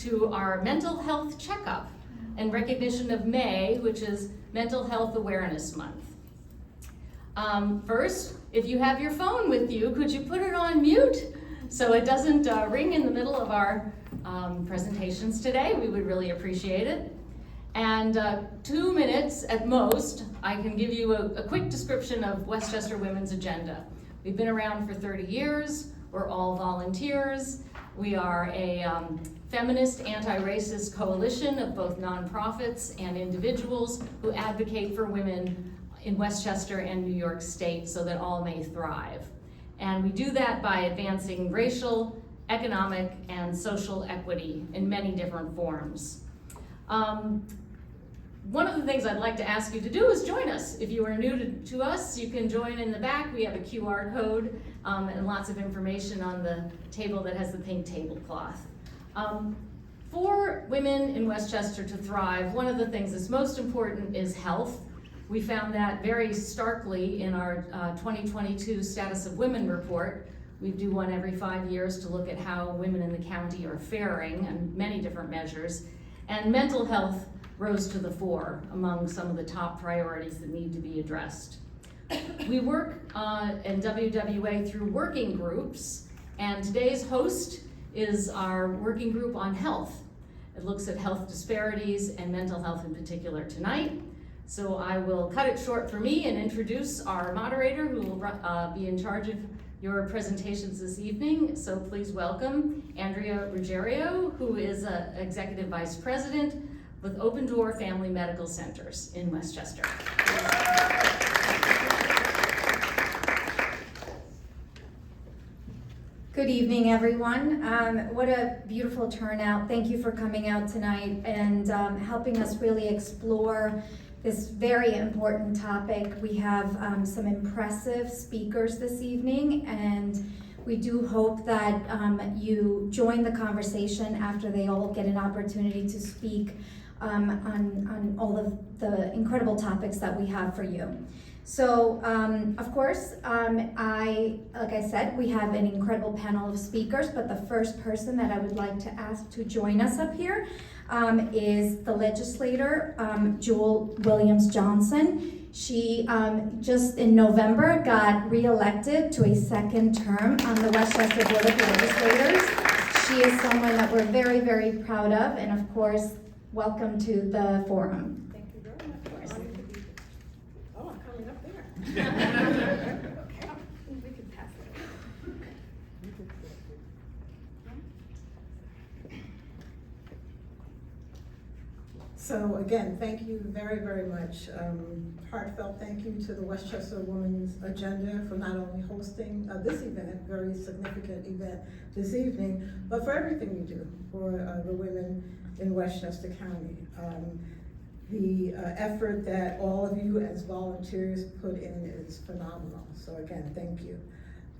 to our mental health checkup in recognition of May, which is Mental Health Awareness Month. First, if you have your phone with you, could you put it on mute so it doesn't ring in the middle of our presentations today? We would really appreciate it. And 2 minutes at most, I can give you a quick description of Westchester Women's Agenda. We've been around for 30 years. We're all volunteers. We are a feminist, anti-racist coalition of both nonprofits and individuals who advocate for women in Westchester and New York State so that all may thrive. And we do that by advancing racial, economic, and social equity in many different forms. One of the things I'd like to ask you to do is join us. If you are new to us, you can join in the back. We have a QR code and lots of information on the table that has the pink tablecloth. For women in Westchester to thrive, one of the things that's most important is health. We found that very starkly in our 2022 Status of Women report. We do one every 5 years to look at how women in the county are faring on many different measures. And mental health rose to the fore among some of the top priorities that need to be addressed. We work in WWA through working groups, and today's host is our working group on health. It looks at health disparities and mental health in particular tonight. So I will cut it short for me and introduce our moderator who will be in charge of your presentations this evening. So please welcome Andrea Ruggiero, who is Executive Vice President with Open Door Family Medical Centers in Westchester. Good evening, everyone. What a beautiful turnout. Thank you for coming out tonight and helping us really explore this very important topic. We have some impressive speakers this evening, and we do hope that you join the conversation after they all get an opportunity to speak on all of the incredible topics that we have for you. So, of course, like I said, we have an incredible panel of speakers, but the first person that I would like to ask to join us up here is the legislator, Jewel Williams-Johnson. She just in November got re-elected to a second term on the Westchester Board of Legislators. She is someone that we're very, very proud of, and of course, welcome to the forum. Thank you very much. Oh, I'm coming up there. Okay. We can pass it. So again, thank you very, very much. Heartfelt thank you to the Westchester Women's Agenda for not only hosting this event, very significant event this evening, but for everything you do for the women in Westchester County. The effort that all of you as volunteers put in is phenomenal. So again, thank you.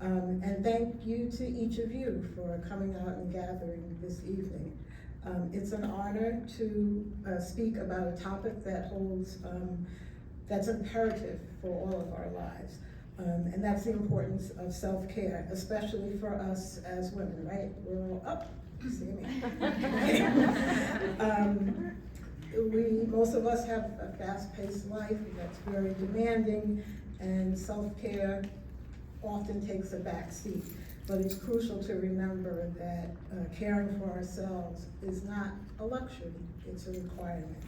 And thank you to each of you for coming out and gathering this evening. It's an honor to speak about a topic that holds, that's imperative for all of our lives. And that's the importance of self-care, especially for us as women, right? We're all up. See me. Most of us have a fast-paced life that's very demanding, and self-care often takes a back seat. But it's crucial to remember that caring for ourselves is not a luxury, it's a requirement,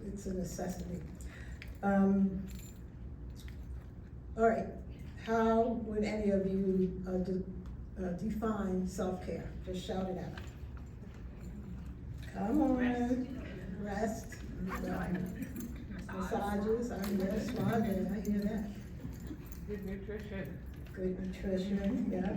it's a necessity. All right, how would any of you define self-care? Just shout it out. Come on, rest. Massages, I hear spa day, I hear that. Good nutrition. Good nutrition, yeah.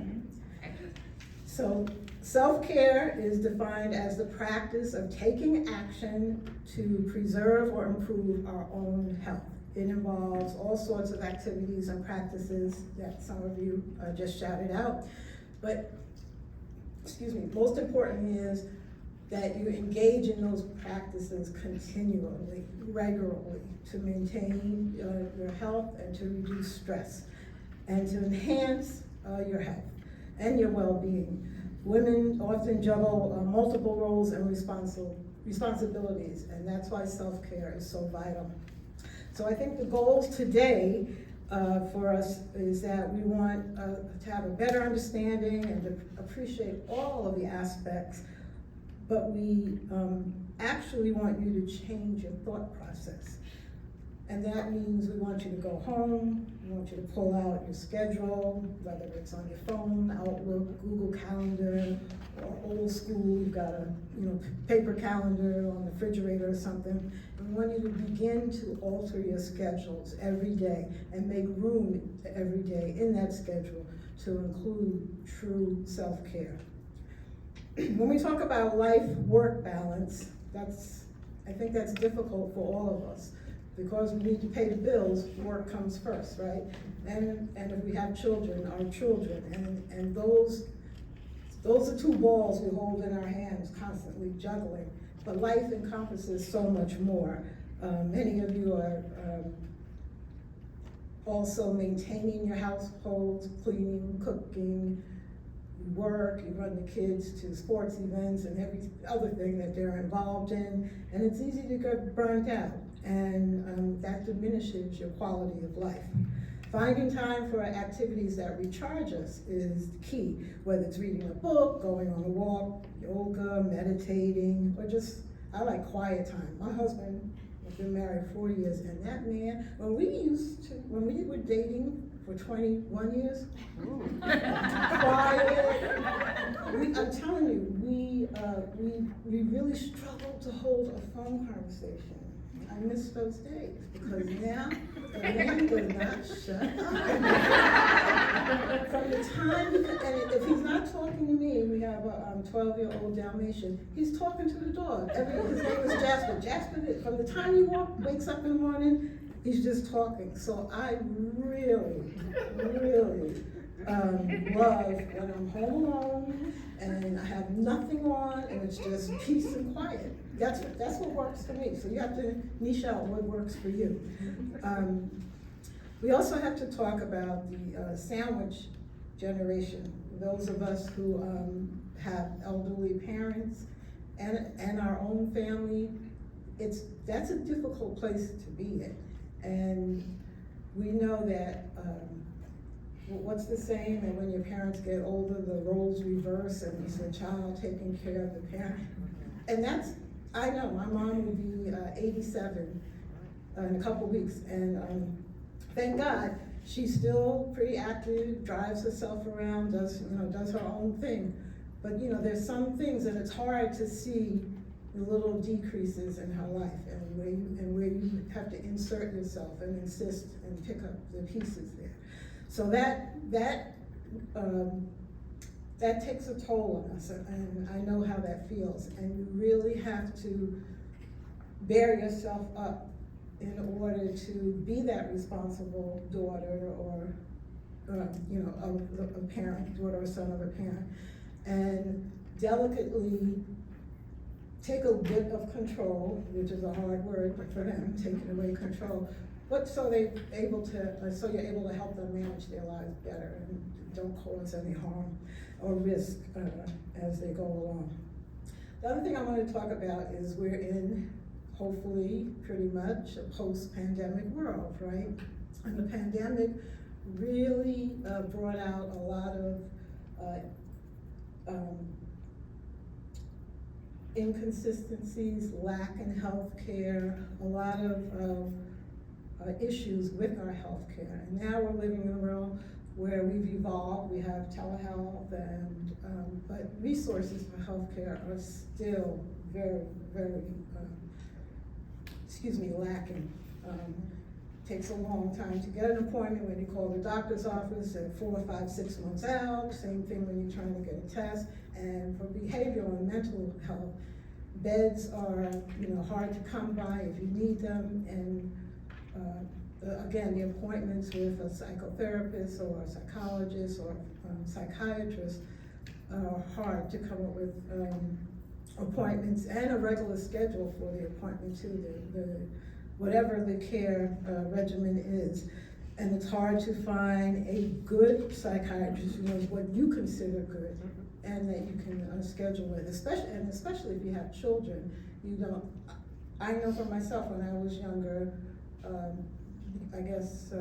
So self-care is defined as the practice of taking action to preserve or improve our own health. It involves all sorts of activities and practices that some of you just shouted out. But, excuse me, most importantly is that you engage in those practices continually, regularly, to maintain your health and to reduce stress and to enhance your health and your well-being. Women often juggle multiple roles and responsibilities, and that's why self-care is so vital. So I think the goals today for us is that we want to have a better understanding and to appreciate all of the aspects, but we actually want you to change your thought process. And that means we want you to go home, we want you to pull out your schedule, whether it's on your phone, Outlook, Google Calendar, or old school, you've got a paper calendar on the refrigerator or something. And we want you to begin to alter your schedules every day and make room every day in that schedule to include true self-care. When we talk about life-work balance, I think that's difficult for all of us. Because we need to pay the bills, work comes first, right? And if we have children, our children, and those are two balls we hold in our hands, constantly juggling. But life encompasses so much more. Many of you are also maintaining your households, cleaning, cooking, you work, you run the kids to sports events and every other thing that they're involved in, and it's easy to get burnt out. And that diminishes your quality of life. Finding time for activities that recharge us is key, whether it's reading a book, going on a walk, yoga, meditating, or just, I like quiet time. My husband has been married 4 years, and that man, when we were dating for 21 years, quiet, I'm telling you, we really struggled to hold a phone conversation. I miss those days because now the man does not shut up. From the time, and if he's not talking to me, we have a 12-year-old Dalmatian, he's talking to the dog. His name is Jasper. Jasper, from the time he wakes up in the morning, he's just talking. So I really love when I'm home alone and I have nothing on and it's just peace and quiet. That's what works for me. So you have to niche out what works for you. We also have to talk about the sandwich generation. Those of us who have elderly parents and our own family, that's a difficult place to be in. And we know that what's the saying, that when your parents get older, the roles reverse and it's the child taking care of the parent. And I know, my mom will be 87 in a couple weeks, and thank God, she's still pretty active, drives herself around, does her own thing. But there's some things that it's hard to see the little decreases in her life, and where you have to insert yourself and insist and pick up the pieces there. So that takes a toll on us, and I know how that feels. And you really have to bear yourself up in order to be that responsible daughter or a parent, daughter or son of a parent, and delicately take a bit of control, which is a hard word, but for them, taking away control. But so you're able to help them manage their lives better and don't cause any harm or risk as they go along. The other thing I want to talk about is we're in, hopefully, pretty much a post-pandemic world, right? And the pandemic really brought out a lot of inconsistencies, lack in healthcare, a lot of issues with our healthcare. And now we're living in a world where we've evolved, we have telehealth, but resources for healthcare are still very, very, lacking. Takes a long time to get an appointment when you call the doctor's office at 4, 5, 6 months out. Same thing when you're trying to get a test. And for behavioral and mental health, beds are hard to come by if you need them. And again, the appointments with a psychotherapist or a psychologist or psychiatrist are hard to come up with appointments and a regular schedule for the appointment too, whatever the care regimen is. And it's hard to find a good psychiatrist who knows what you consider good and that you can schedule it, especially if you have children. You don't, I know for myself when I was younger, I guess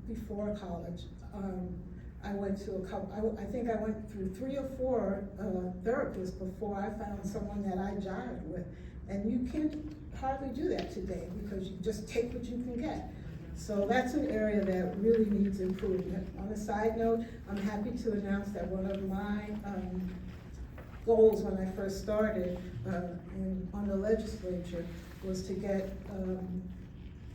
before college, I went to a couple, I think I went through 3 or 4 therapists before I found someone that I jived with. And you can't hardly do that today because you just take what you can get. So that's an area that really needs improvement. On a side note, I'm happy to announce that one of my goals when I first started on the legislature was to get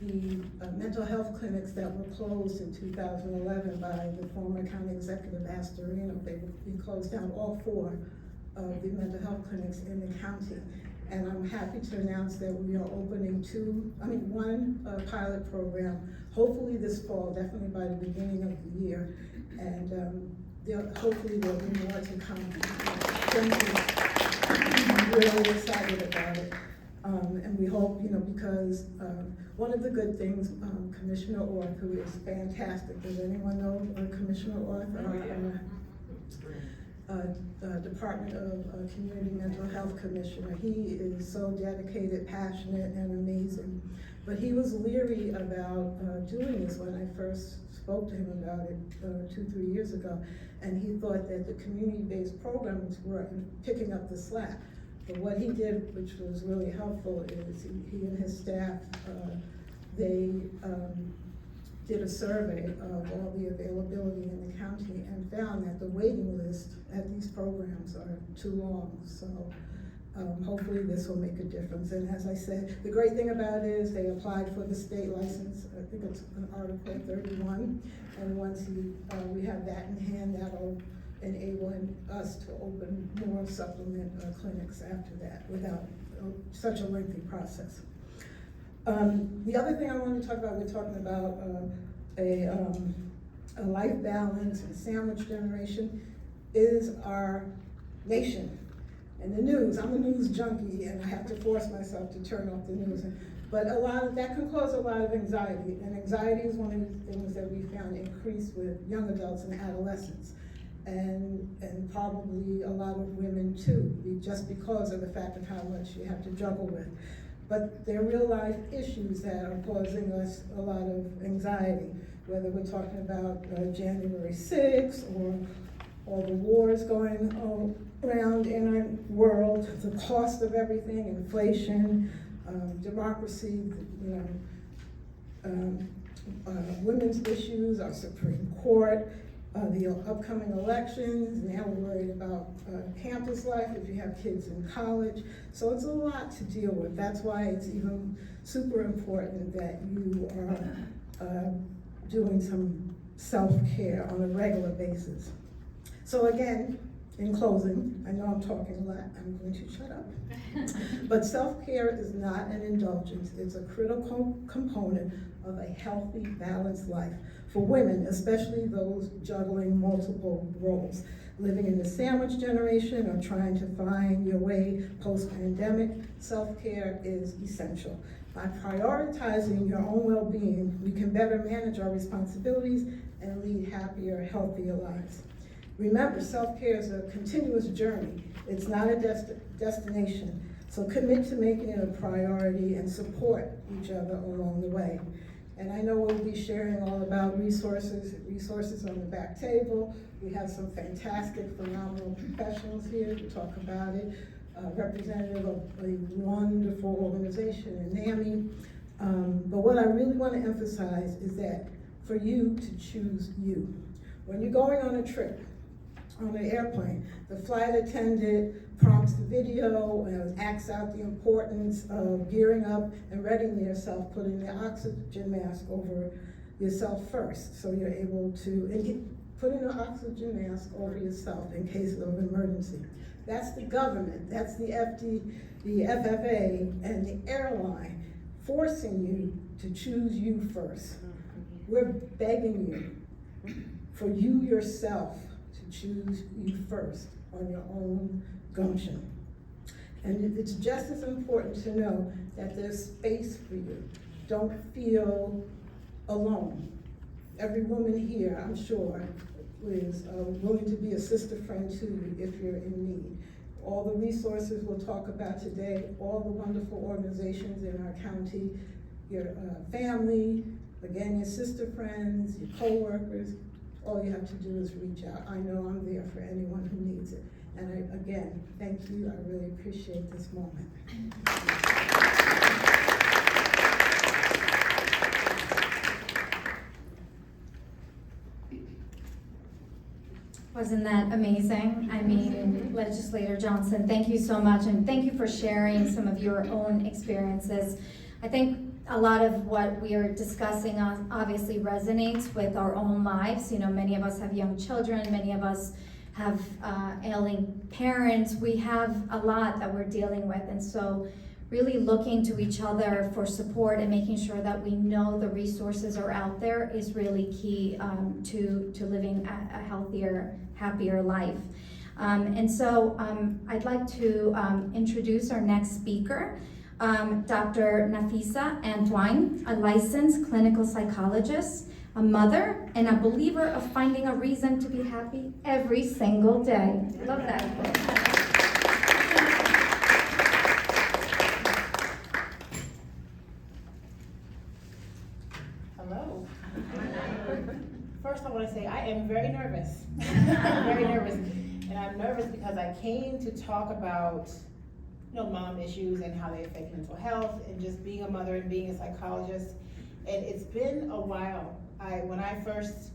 the mental health clinics that were closed in 2011 by the former county executive Astorino. They would be closed down, all 4 of the mental health clinics in the county. And I'm happy to announce that we are opening 1 pilot program, hopefully this fall, definitely by the beginning of the year. And hopefully there'll be more to come. I'm really excited about it. And we hope, because one of the good things, Commissioner Orth, who is fantastic, does anyone know Commissioner Orth? Department of Community Mental Health Commissioner. He is so dedicated, passionate, and amazing. But he was leery about doing this when I first spoke to him about it 2-3 years ago. And he thought that the community-based programs were picking up the slack. But what he did, which was really helpful, is he and his staff, they did a survey of all the availability in the county and found that the waiting list at these programs are too long. So hopefully this will make a difference. And as I said, the great thing about it is they applied for the state license. I think it's an Article 31. And once we have that in hand, that'll enable us to open more supplement clinics after that without such a lengthy process. The other thing I wanted to talk about, we're talking about a life balance and sandwich generation, is our nation. And the news, I'm a news junkie and I have to force myself to turn off the news. But that can cause a lot of anxiety. And anxiety is one of the things that we found increased with young adults and adolescents. And probably a lot of women too, just because of the fact of how much you have to juggle with. But they're real life issues that are causing us a lot of anxiety, whether we're talking about January 6th or all the wars going around in our world, the cost of everything, inflation, democracy, women's issues, our Supreme Court, the upcoming elections. Now we're worried about campus life if you have kids in college. So it's a lot to deal with. That's why it's even super important that you are doing some self-care on a regular basis. So again, in closing, I know I'm talking a lot, I'm going to shut up. But self-care is not an indulgence, it's a critical component of a healthy, balanced life. For women, especially those juggling multiple roles, living in the sandwich generation or trying to find your way post-pandemic, self-care is essential. By prioritizing your own well-being, we can better manage our responsibilities and lead happier, healthier lives. Remember, self-care is a continuous journey. It's not a destination. So commit to making it a priority and support each other along the way. And I know we'll be sharing all about resources on the back table. We have some fantastic, phenomenal professionals here to talk about it. Representative of a wonderful organization in NAMI. But what I really want to emphasize is that for you to choose you. When you're going on a trip, on an airplane, the flight attendant prompts the video and acts out the importance of gearing up and readying yourself, putting the oxygen mask over yourself first, so you're able to put an oxygen mask over yourself in case of emergency. That's the government, that's the FFA, and the airline forcing you to choose you first. We're begging you for you yourself to choose you first on your own gumption. And it's just as important to know that there's space for you. Don't feel alone. Every woman here, I'm sure, is willing to be a sister friend to you if you're in need. All the resources we'll talk about today, all the wonderful organizations in our county, your family, again, your sister friends, your co-workers, all you have to do is reach out. I know I'm there for anyone who needs it. And again, thank you, I really appreciate this moment. Wasn't that amazing? I mean, Legislator Johnson, thank you so much, and thank you for sharing some of your own experiences. I think a lot of what we are discussing obviously resonates with our own lives. You know, many of us have young children, many of us have ailing parents. We have a lot that we're dealing with, and so really looking to each other for support and making sure that we know the resources are out there is really key to living a healthier, happier life. And so I'd like to introduce our next speaker, Dr. Nafisa Antoine, a licensed clinical psychologist, a mother, and a believer of finding a reason to be happy every single day. Love that. Hello. First, I want to say I am very nervous. I'm very nervous, and I'm nervous because I came to talk about, mom issues and how they affect mental health, and just being a mother and being a psychologist. And it's been a while. When I first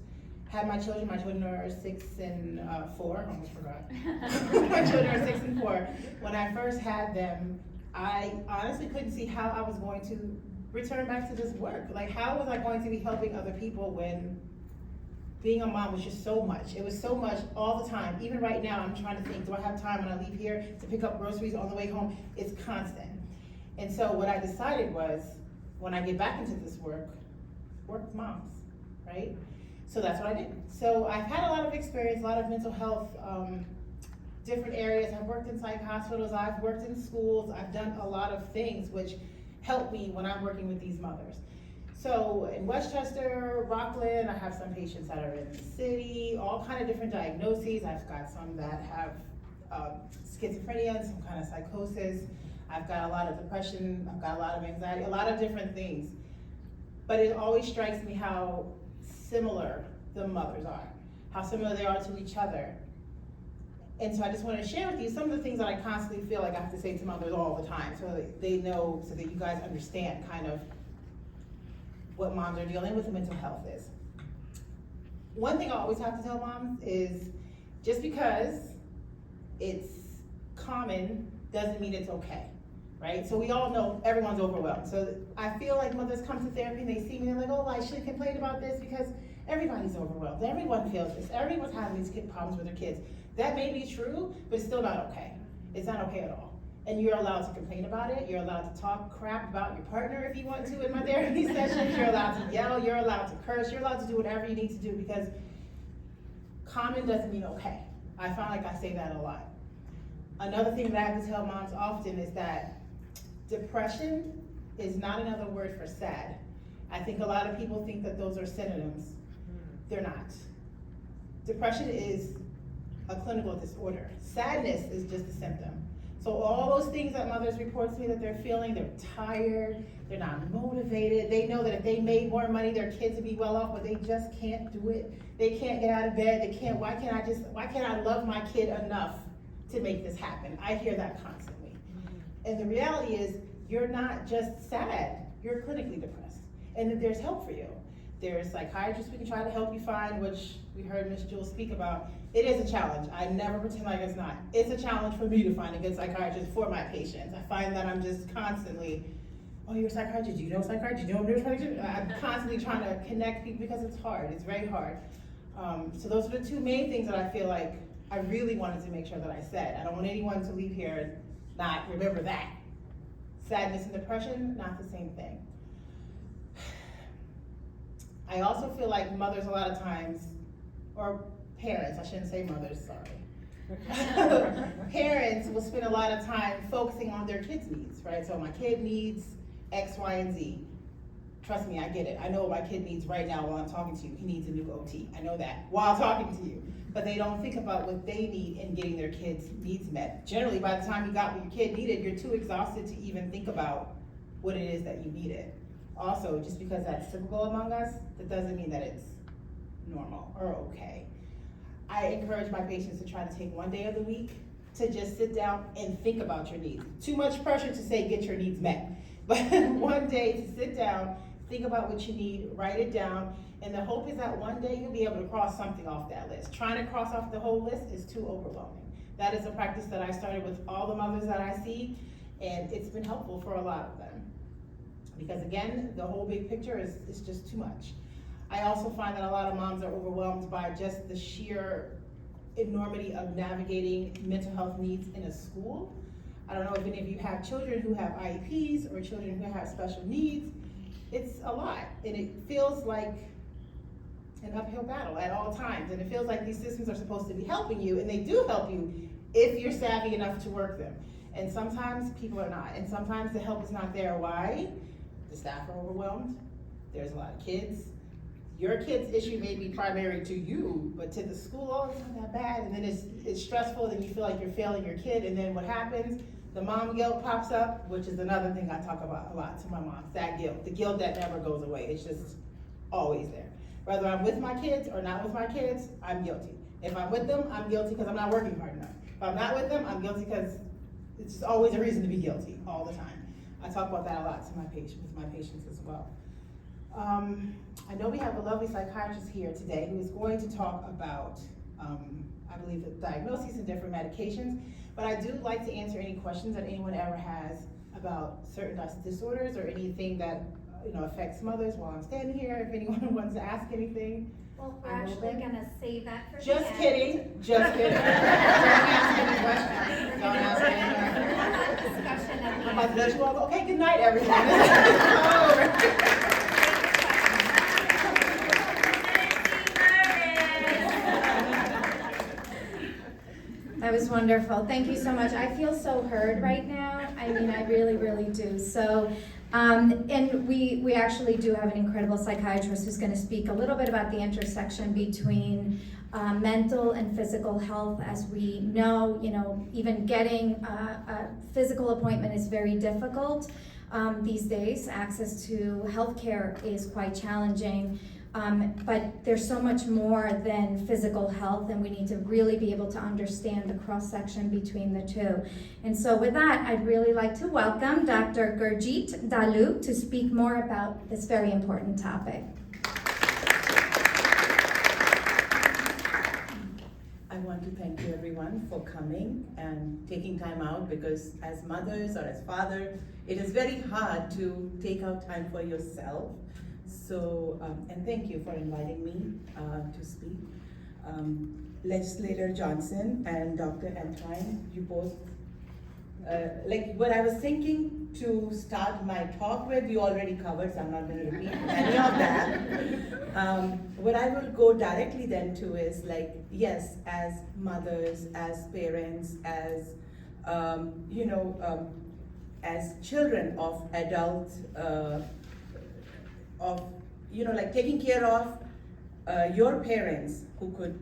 had my children are 6 and 4. I almost forgot. My children are 6 and 4. When I first had them, I honestly couldn't see how I was going to return back to this work. Like, how was I going to be helping other people when being a mom was just so much? It was so much all the time. Even right now, I'm trying to think, do I have time when I leave here to pick up groceries on the way home? It's constant. And so what I decided was, when I get back into this work with moms, right? So that's what I did. So I've had a lot of experience, a lot of mental health, different areas. I've worked in psych hospitals, I've worked in schools, I've done a lot of things which help me when I'm working with these mothers. So in Westchester, Rockland, I have some patients that are in the city, all kind of different diagnoses. I've got some that have schizophrenia and some kind of psychosis. I've got a lot of depression, I've got a lot of anxiety, a lot of different things. But it always strikes me how similar the mothers are, how similar they are to each other. And so I just wanted to share with you some of the things that I constantly feel like I have to say to mothers all the time, so that they know, so that you guys understand kind of what moms are dealing with and mental health is. One thing I always have to tell moms is, just because it's common doesn't mean it's okay, right? So we all know everyone's overwhelmed. So I feel like mothers come to therapy and they see me and they're like, oh, I shouldn't complain about this because everybody's overwhelmed. Everyone feels this. Everyone's having these problems with their kids. That may be true, but it's still not okay. It's not okay at all. And you're allowed to complain about it. You're allowed to talk crap about your partner if you want to in my therapy sessions. You're allowed to yell. You're allowed to curse. You're allowed to do whatever you need to do, because common doesn't mean okay. I find like I say that a lot. Another thing that I have to tell moms often is that depression is not another word for sad. I think a lot of people think that those are synonyms. They're not. Depression is a clinical disorder. Sadness is just a symptom. So all those things that mothers report to me that they're feeling, they're tired, they're not motivated, they know that if they made more money, their kids would be well off, but they just can't do it. They can't get out of bed, why can't I love my kid enough to make this happen? I hear that constantly. And the reality is, you're not just sad, you're clinically depressed. And that there's help for you. There's psychiatrists we can try to help you find, which we heard Ms. Jewell speak about. It is a challenge. I never pretend like it's not. It's a challenge for me to find a good psychiatrist for my patients. I find that I'm just constantly, oh, you're a psychiatrist, do you know psychiatry? Do you know neuropsychiatry? I'm constantly trying to connect people because it's hard. It's very hard. So those are the two main things that I feel like I really wanted to make sure that I said. I don't want anyone to leave here and not remember that. Sadness and depression, not the same thing. I also feel like mothers a lot of times, or parents, I shouldn't say mothers, sorry. Parents will spend a lot of time focusing on their kids' needs, right? So my kid needs X, Y, and Z. Trust me, I get it. I know what my kid needs right now while I'm talking to you. He needs a new OT. I know that while talking to you. But they don't think about what they need in getting their kids' needs met. Generally, by the time you got what your kid needed, you're too exhausted to even think about what it is that you needed. Also, just because that's typical among us, that doesn't mean that it's normal or okay. I encourage my patients to try to take one day of the week to just sit down and think about your needs. Too much pressure to say get your needs met. But one day to sit down, think about what you need, write it down, and the hope is that one day you'll be able to cross something off that list. Trying to cross off the whole list is too overwhelming. That is a practice that I started with all the mothers that I see, and it's been helpful for a lot of them. Because again, the whole big picture is just too much. I also find that a lot of moms are overwhelmed by just the sheer enormity of navigating mental health needs in a school. I don't know if any of you have children who have IEPs or children who have special needs. It's a lot, and it feels like an uphill battle at all times, and it feels like these systems are supposed to be helping you, and they do help you if you're savvy enough to work them. And sometimes people are not, and sometimes the help is not there. Why? The staff are overwhelmed, there's a lot of kids. Your kid's issue may be primary to you, but to the school, oh, it's not that bad, and then it's stressful, and you feel like you're failing your kid, and then what happens? The mom guilt pops up, which is another thing I talk about a lot to my moms, that guilt, the guilt that never goes away, it's just always there. Whether I'm with my kids or not with my kids, I'm guilty. If I'm with them, I'm guilty because I'm not working hard enough. If I'm not with them, I'm guilty because it's always a reason to be guilty, all the time. I talk about that a lot to my patients as well. I know we have a lovely psychiatrist here today who is going to talk about, I believe, the diagnoses and different medications, but I do like to answer any questions that anyone ever has about certain disorders or anything that affects mothers while I'm standing here. If anyone wants to ask anything. Well, we're actually gonna save that for Just the end. kidding, just kidding. Don't ask any questions. Don't ask any We'll have discussion at the I'm about to end. let you all go. Okay, good night, everyone. That was wonderful. Thank you so much. I feel so heard right now. I mean, I really, really do. So, and we actually do have an incredible psychiatrist who's going to speak a little bit about the intersection between mental and physical health. As we know, even getting a physical appointment is very difficult these days. Access to healthcare is quite challenging. But there's so much more than physical health, and we need to really be able to understand the cross-section between the two. And so with that, I'd really like to welcome Dr. Gurjeet Dalu to speak more about this very important topic. I want to thank you everyone for coming and taking time out, because as mothers or as fathers, it is very hard to take out time for yourself. So, and thank you for inviting me to speak. Legislator Johnson and Dr. Antwine, you both, like what I was thinking to start my talk with, you already covered, so I'm not going to repeat any of that. What I will go directly then to is like, yes, as mothers, as parents, as, as children of adult, like taking care of your parents who could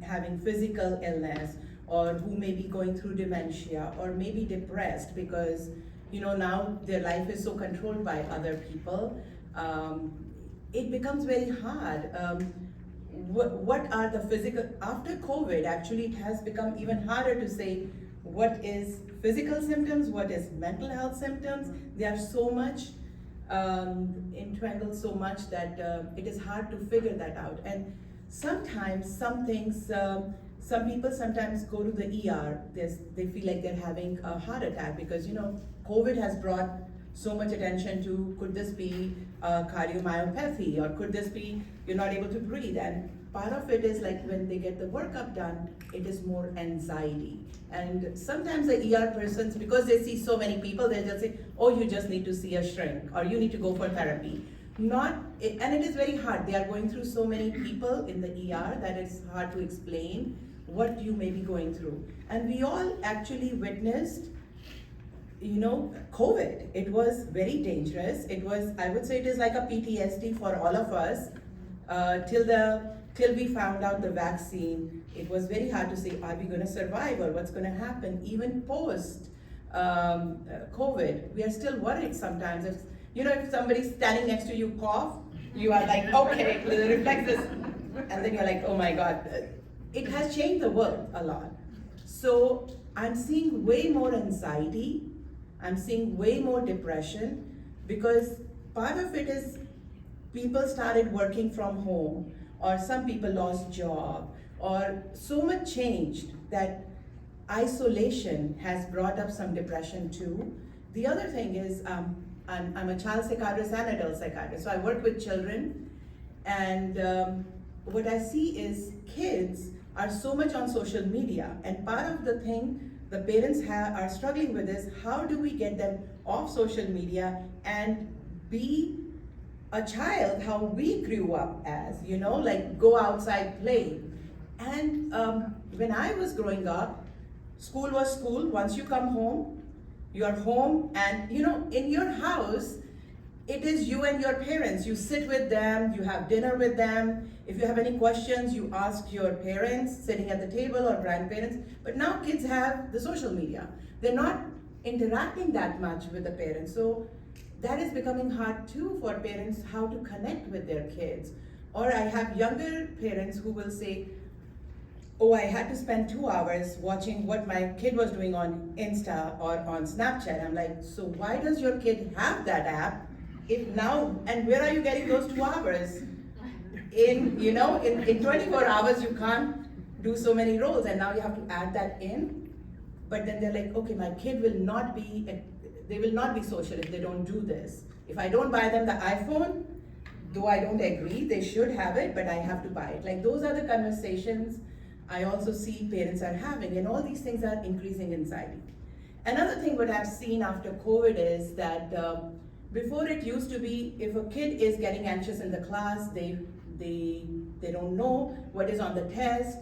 having physical illness, or who may be going through dementia, or maybe depressed because now their life is so controlled by other people. It becomes very hard. What are the physical, after COVID, actually it has become even harder to say what is physical symptoms, what is mental health symptoms. They are so much entangled, so much that it is hard to figure that out. And sometimes some things, some people sometimes go to the ER, they feel like they're having a heart attack because COVID has brought so much attention to, could this be cardiomyopathy, or could this be you're not able to breathe? And part of it is like when they get the workup done, it is more anxiety. And sometimes the ER persons, because they see so many people, they just say, oh, you just need to see a shrink, or you need to go for therapy. And it is very hard. They are going through so many people in the ER that it's hard to explain what you may be going through. And we all actually witnessed COVID, it was very dangerous. It was, I would say it is like a PTSD for all of us. Till we found out the vaccine, it was very hard to say, are we gonna survive or what's gonna happen? Even post COVID, we are still worried sometimes. If somebody's standing next to you cough, you are like, okay, the reflexes, and then you're like, oh my God. It has changed the world a lot. So I'm seeing way more anxiety, I'm seeing way more depression, because part of it is people started working from home, or some people lost job, or so much changed that isolation has brought up some depression too. The other thing is, I'm a child psychiatrist and adult psychiatrist, so I work with children, and what I see is kids are so much on social media, and part of the thing the parents are struggling with is, how do we get them off social media and be a child how we grew up as, like go outside, play. And when I was growing up, school was school. Once you come home, you're home, and in your house, it is you and your parents. You sit with them, you have dinner with them. If you have any questions, you ask your parents sitting at the table or grandparents. But now kids have the social media. They're not interacting that much with the parents. So that is becoming hard too for parents, how to connect with their kids. Or I have younger parents who will say, oh, I had to spend 2 hours watching what my kid was doing on Insta or on Snapchat. I'm like, so why does your kid have that app? If now, and where are you getting those 2 hours? In 24 hours, you can't do so many roles, and now you have to add that in. But then they're like, okay, my kid will not be social if they don't do this. If I don't buy them the iPhone, though I don't agree, they should have it, but I have to buy it. Like, those are the conversations I also see parents are having, and all these things are increasing anxiety. Another thing what I've seen after COVID is that before it used to be, if a kid is getting anxious in the class, they don't know what is on the test,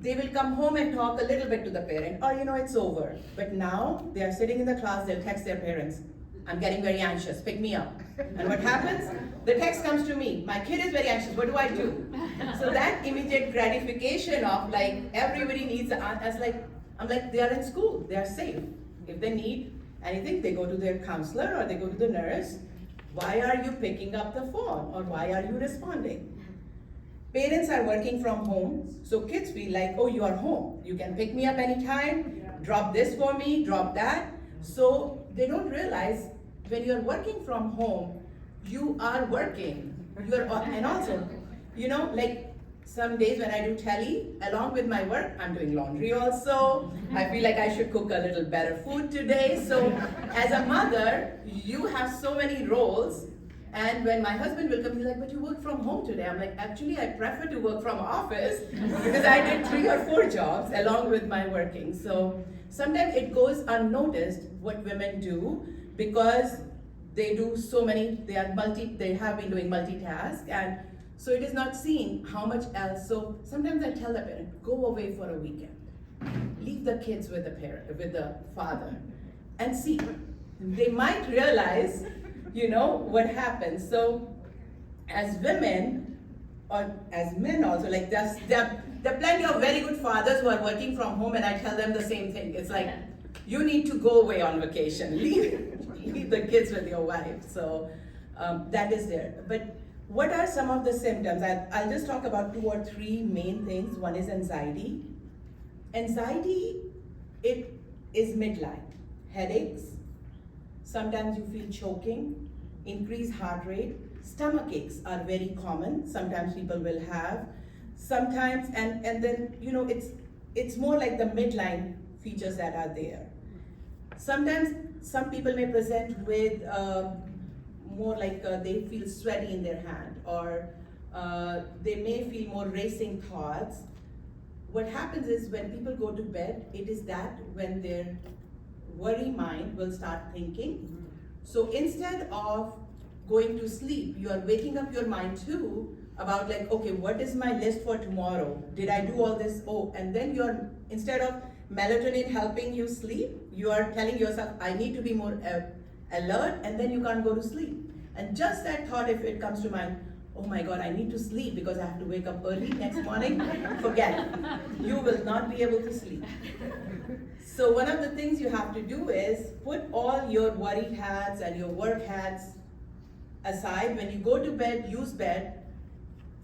they will come home and talk a little bit to the parent, or it's over. But now they are sitting in the class, they'll text their parents, I'm getting very anxious, pick me up. And what happens? The text comes to me, my kid is very anxious, what do I do? So that immediate gratification of like, everybody needs the answer, I'm like, they are in school, they are safe. If they need anything, they go to their counselor or they go to the nurse. Why are you picking up the phone, or why are you responding? Parents are working from home, so kids feel like, oh, you are home. You can pick me up anytime, drop this for me, drop that. So they don't realize when you're working from home, you are working. And also, like some days when I do tele, along with my work, I'm doing laundry also. I feel like I should cook a little better food today. So as a mother, you have so many roles. And when my husband will come, he's like, but you work from home today. I'm like, actually, I prefer to work from office because I did 3 or 4 jobs along with my working. So sometimes it goes unnoticed what women do, because they do so many, they have been doing multitask, and so it is not seen how much else. So sometimes I tell the parent, go away for a weekend. Leave the kids with the father, and see. They might realize, what happens. So as women, or as men also, like there are plenty of very good fathers who are working from home, and I tell them the same thing. It's like, you need to go away on vacation. Leave the kids with your wife. So that is there. But what are some of the symptoms? I'll just talk about 2 or 3 main things. One is anxiety. Anxiety, it is midline. Headaches. Sometimes you feel choking, increased heart rate. Stomach aches are very common. Sometimes people will have. Sometimes, and then, it's more like the midline features that are there. Sometimes some people may present with more like they feel sweaty in their hand, or they may feel more racing thoughts. What happens is when people go to bed, it is that when their worry mind will start thinking. So instead of going to sleep, you are waking up your mind too about like, okay, what is my list for tomorrow? Did I do all this? Oh, and then instead of melatonin helping you sleep, you are telling yourself, I need to be more alert, and then you can't go to sleep. And just that thought, if it comes to mind, oh my God, I need to sleep because I have to wake up early next morning, forget it. You will not be able to sleep. So one of the things you have to do is put all your worry hats and your work hats aside. When you go to bed, use bed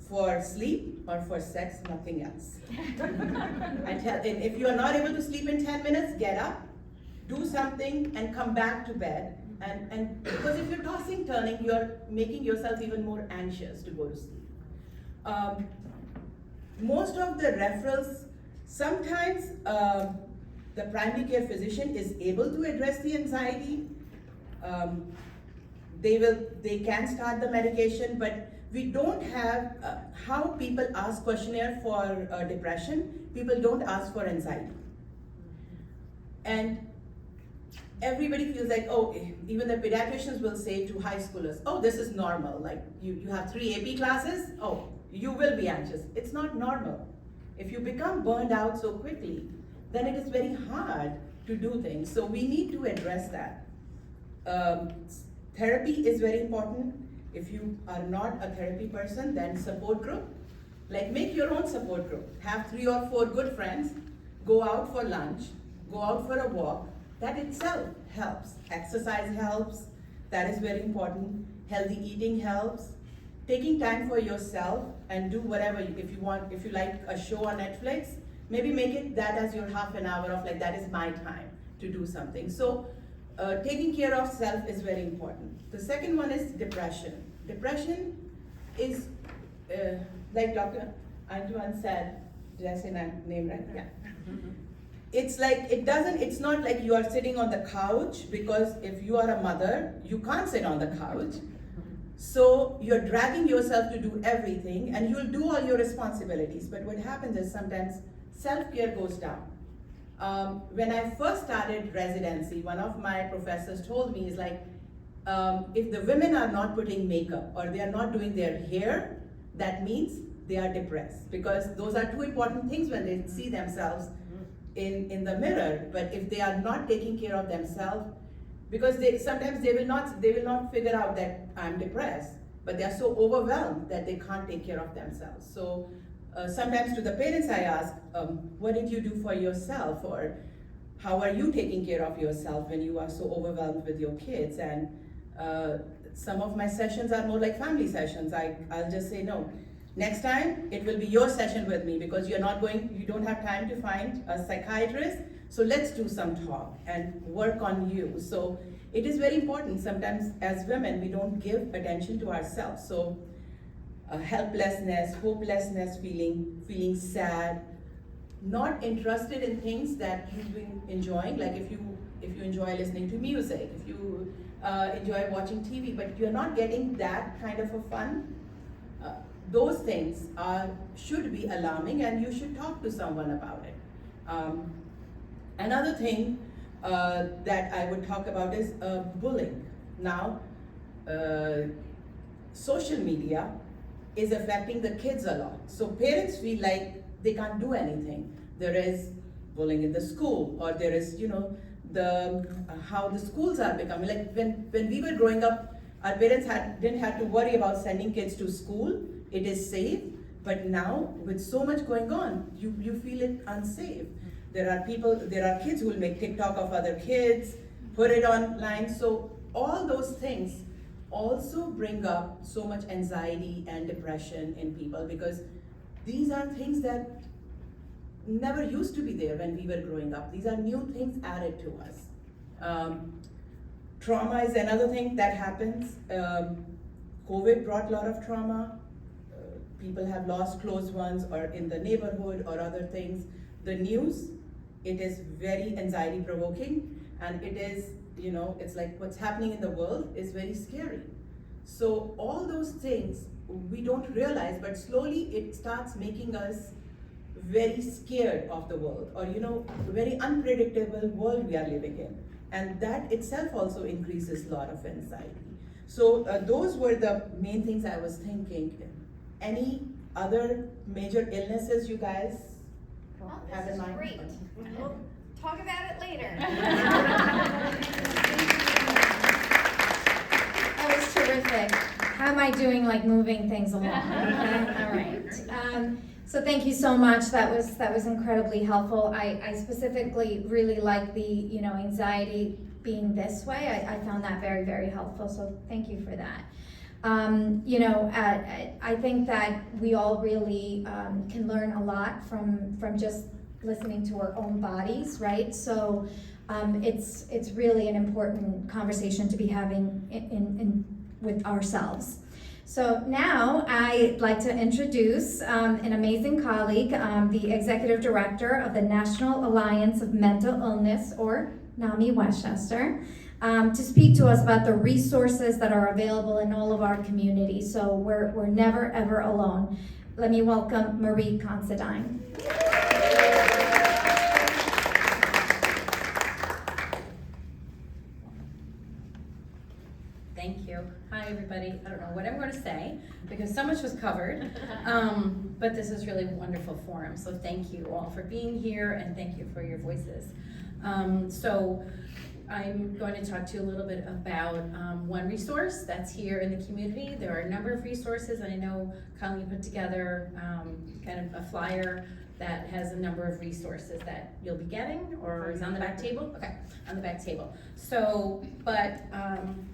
for sleep or for sex, nothing else. And if you are not able to sleep in 10 minutes, get up, do something and come back to bed. And because if you're tossing, turning, you're making yourself even more anxious to go to sleep. Most of the referrals, sometimes the primary care physician is able to address the anxiety. They can start the medication, but we don't have how people ask questionnaire for depression. People don't ask for anxiety, and everybody feels like, oh, even the pediatricians will say to high schoolers, oh, this is normal. Like you have 3 AP classes, oh, you will be anxious. It's not normal. If you become burned out so quickly, then it is very hard to do things. So we need to address that. Therapy is very important. If you are not a therapy person, then support group. Like make your own support group. Have 3 or 4 good friends, go out for lunch, go out for a walk. That itself helps. Exercise helps. That is very important. Healthy eating helps. Taking time for yourself and do whatever, if you want, if you like a show on Netflix, maybe make it that as your half an hour of like, that is my time to do something. So taking care of self is very important. The second one is depression. Depression is, like Dr. Antoine said, did I say my name right? Yeah. It's like, it's not like you are sitting on the couch, because if you are a mother, you can't sit on the couch. So you're dragging yourself to do everything and you'll do all your responsibilities. But what happens is sometimes self-care goes down. When I first started residency, one of my professors told me, is like, if the women are not putting makeup or they are not doing their hair, that means they are depressed, because those are 2 important things when they see themselves in the mirror. But if they are not taking care of themselves, because sometimes they will not figure out that I'm depressed, but they are so overwhelmed that they can't take care of themselves. So sometimes to the parents I ask, what did you do for yourself, or how are you taking care of yourself when you are so overwhelmed with your kids? And some of my sessions are more like family sessions. I'll just say, no, next time it will be your session with me, because you don't have time to find a psychiatrist. So let's do some talk and work on you. So it is very important. Sometimes as women, we don't give attention to ourselves. So helplessness, hopelessness, feeling sad, not interested in things that you've been enjoying. Like if you enjoy listening to music, if you enjoy watching TV, but you're not getting that kind of a fun, those things should be alarming, and you should talk to someone about it. Another thing that I would talk about is bullying. Now, social media is affecting the kids a lot. So parents feel like they can't do anything. There is bullying in the school, or there is, how the schools are becoming. Like when we were growing up, our parents didn't have to worry about sending kids to school. It is safe. But now, with so much going on, you feel it unsafe. There are kids who will make TikTok of other kids, put it online. So all those things also bring up so much anxiety and depression in people, because these are things that never used to be there when we were growing up. These are new things added to us. Trauma is another thing that happens. COVID brought a lot of trauma. People have lost close ones, or in the neighborhood, or other things. The news, it is very anxiety provoking, and it is, it's like what's happening in the world is very scary. So all those things we don't realize, but slowly it starts making us very scared of the world, or very unpredictable world we are living in. And that itself also increases a lot of anxiety. So those were the main things I was thinking. Any other major illnesses you guys have in mind? Great. talk about it later. That was terrific. How am I doing, like moving things along? Okay, all right. So thank you so much. That was incredibly helpful. I specifically really like the anxiety being this way. I found that very, very helpful. So thank you for that. I think that we all really can learn a lot from just listening to our own bodies, right? So it's really an important conversation to be having with ourselves. So now I'd like to introduce an amazing colleague, the Executive Director of the National Alliance of Mental Illness, or NAMI Westchester, to speak to us about the resources that are available in all of our communities. So we're never ever alone. Let me welcome Marie Considine. Thank you. Hi, everybody. I don't know what I'm going to say because so much was covered, but this is really a wonderful forum. So thank you all for being here and thank you for your voices. So I'm going to talk to you a little bit about one resource that's here in the community. There are a number of resources, and I know Colleen put together kind of a flyer that has a number of resources that you'll be getting, or is on the back table? Okay, on the back table. So, but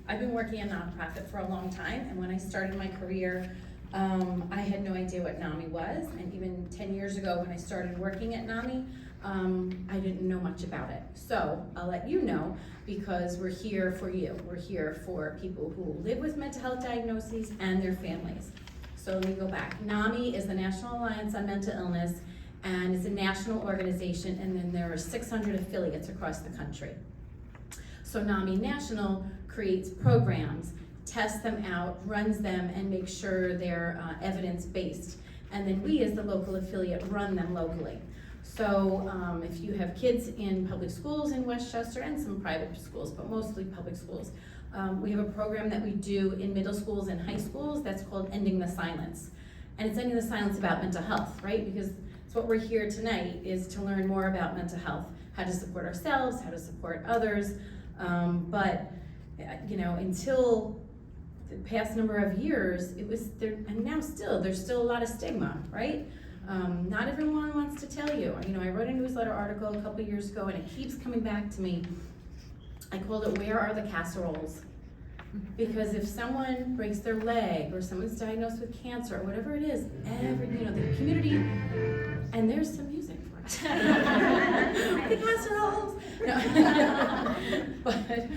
I've been working in nonprofit for a long time, and when I started my career, I had no idea what NAMI was, and even 10 years ago when I started working at NAMI, I didn't know much about it. So I'll let you know, because we're here for you. We're here for people who live with mental health diagnoses and their families. So let me go back. NAMI is the National Alliance on Mental Illness, and it's a national organization, and then there are 600 affiliates across the country. So NAMI National creates programs, tests them out, runs them, and makes sure they're evidence-based. And then we, as the local affiliate, run them locally. So if you have kids in public schools in Westchester and some private schools, but mostly public schools, we have a program that we do in middle schools and high schools that's called Ending the Silence. And it's ending the silence about mental health, right? Because it's what we're here tonight, is to learn more about mental health, how to support ourselves, how to support others. But until the past number of years, it was there, and now still, there's still a lot of stigma, right? Not everyone wants to tell you. I wrote a newsletter article a couple years ago, and it keeps coming back to me. I called it, "Where Are the Casseroles?" Because if someone breaks their leg, or someone's diagnosed with cancer, or whatever it is, the community, and there's some music for it. The casseroles. No. But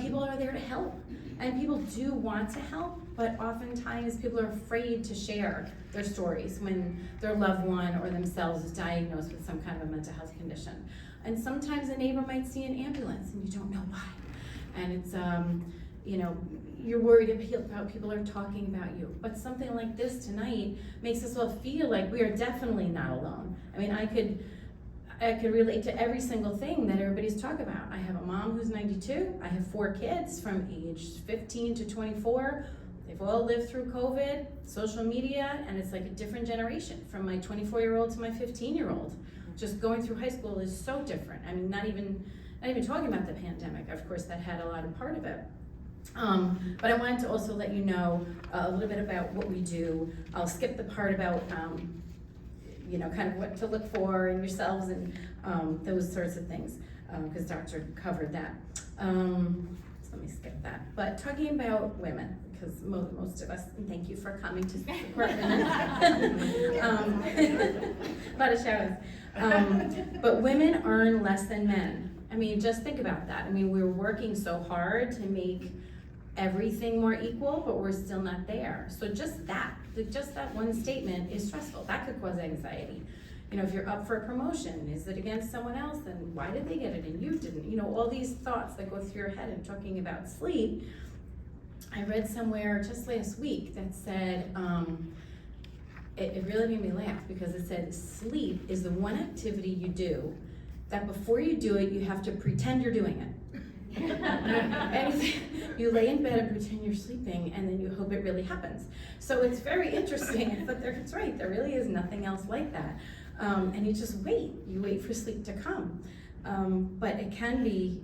people are there to help, and people do want to help, but oftentimes people are afraid to share their stories when their loved one or themselves is diagnosed with some kind of a mental health condition. And sometimes a neighbor might see an ambulance and you don't know why. And it's, you're worried about people are talking about you. But something like this tonight makes us all feel like we are definitely not alone. I could relate to every single thing that everybody's talking about. I have a mom who's 92. I have 4 kids from age 15 to 24. They've all lived through COVID, social media, and it's like a different generation, from my 24-year-old to my 15-year-old. Just going through high school is so different. Not even talking about the pandemic. Of course, that had a lot of part of it. But I wanted to also let you know a little bit about what we do. I'll skip the part about kind of what to look for in yourselves and those sorts of things, because Dr. covered that. So let me skip that. But talking about women, because most of us, and thank you for coming to support women. A lot of shout-outs. But women earn less than men. Just think about that. We're working so hard to make everything more equal, but we're still not there. So just that one statement is stressful. That could cause anxiety. If you're up for a promotion, is it against someone else? And why did they get it and you didn't? All these thoughts that go through your head. And talking about sleep, I read somewhere just last week that said, it really made me laugh, because it said sleep is the one activity you do that before you do it, you have to pretend you're doing it. You lay in bed and pretend you're sleeping, and then you hope it really happens. So it's very interesting, but that's right, there really is nothing else like that. And you just wait. You wait for sleep to come. But it can be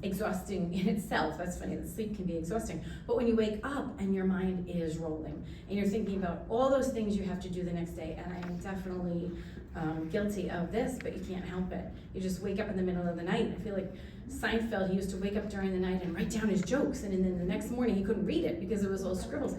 exhausting in itself. That's funny, the sleep can be exhausting. But when you wake up and your mind is rolling and you're thinking about all those things you have to do the next day, and I am definitely guilty of this, but you can't help it. You just wake up in the middle of the night. I feel like Seinfeld, he used to wake up during the night and write down his jokes, and then the next morning he couldn't read it because it was all scribbles.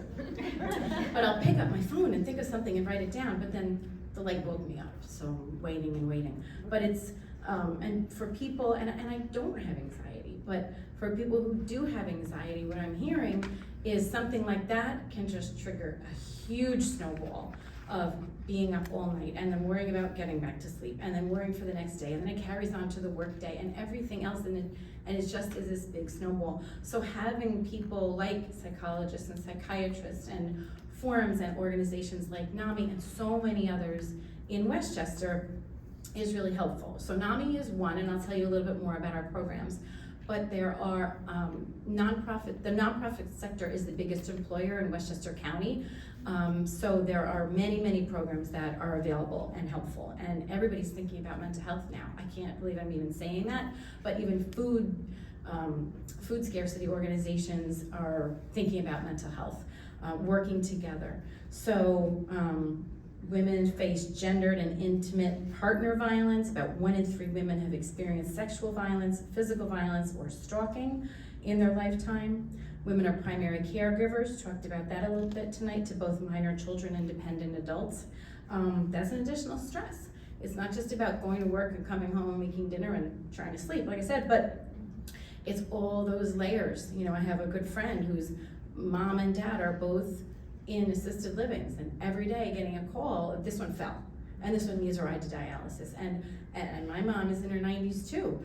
But I'll pick up my phone and think of something and write it down, but then the light woke me up, so I'm waiting and waiting. But it's, and for people, and I don't have anxiety, but for people who do have anxiety, what I'm hearing is something like that can just trigger a huge snowball of being up all night and then worrying about getting back to sleep and then worrying for the next day, and then it carries on to the work day and everything else, and it just is this big snowball. So having people like psychologists and psychiatrists and forums and organizations like NAMI and so many others in Westchester is really helpful. So NAMI is one, and I'll tell you a little bit more about our programs. But there are the nonprofit sector is the biggest employer in Westchester County. So there are many, many programs that are available and helpful. And everybody's thinking about mental health now. I can't believe I'm even saying that, but even food scarcity organizations are thinking about mental health, working together. So women face gendered and intimate partner violence. About 1 in 3 women have experienced sexual violence, physical violence, or stalking in their lifetime. Women are primary caregivers, talked about that a little bit tonight, to both minor children and dependent adults. That's an additional stress. It's not just about going to work and coming home, making dinner and trying to sleep, like I said, but it's all those layers. You know, I have a good friend whose mom and dad are both in assisted livings, and every day getting a call, this one fell, and this one needs a ride to dialysis. And my mom is in her 90s too.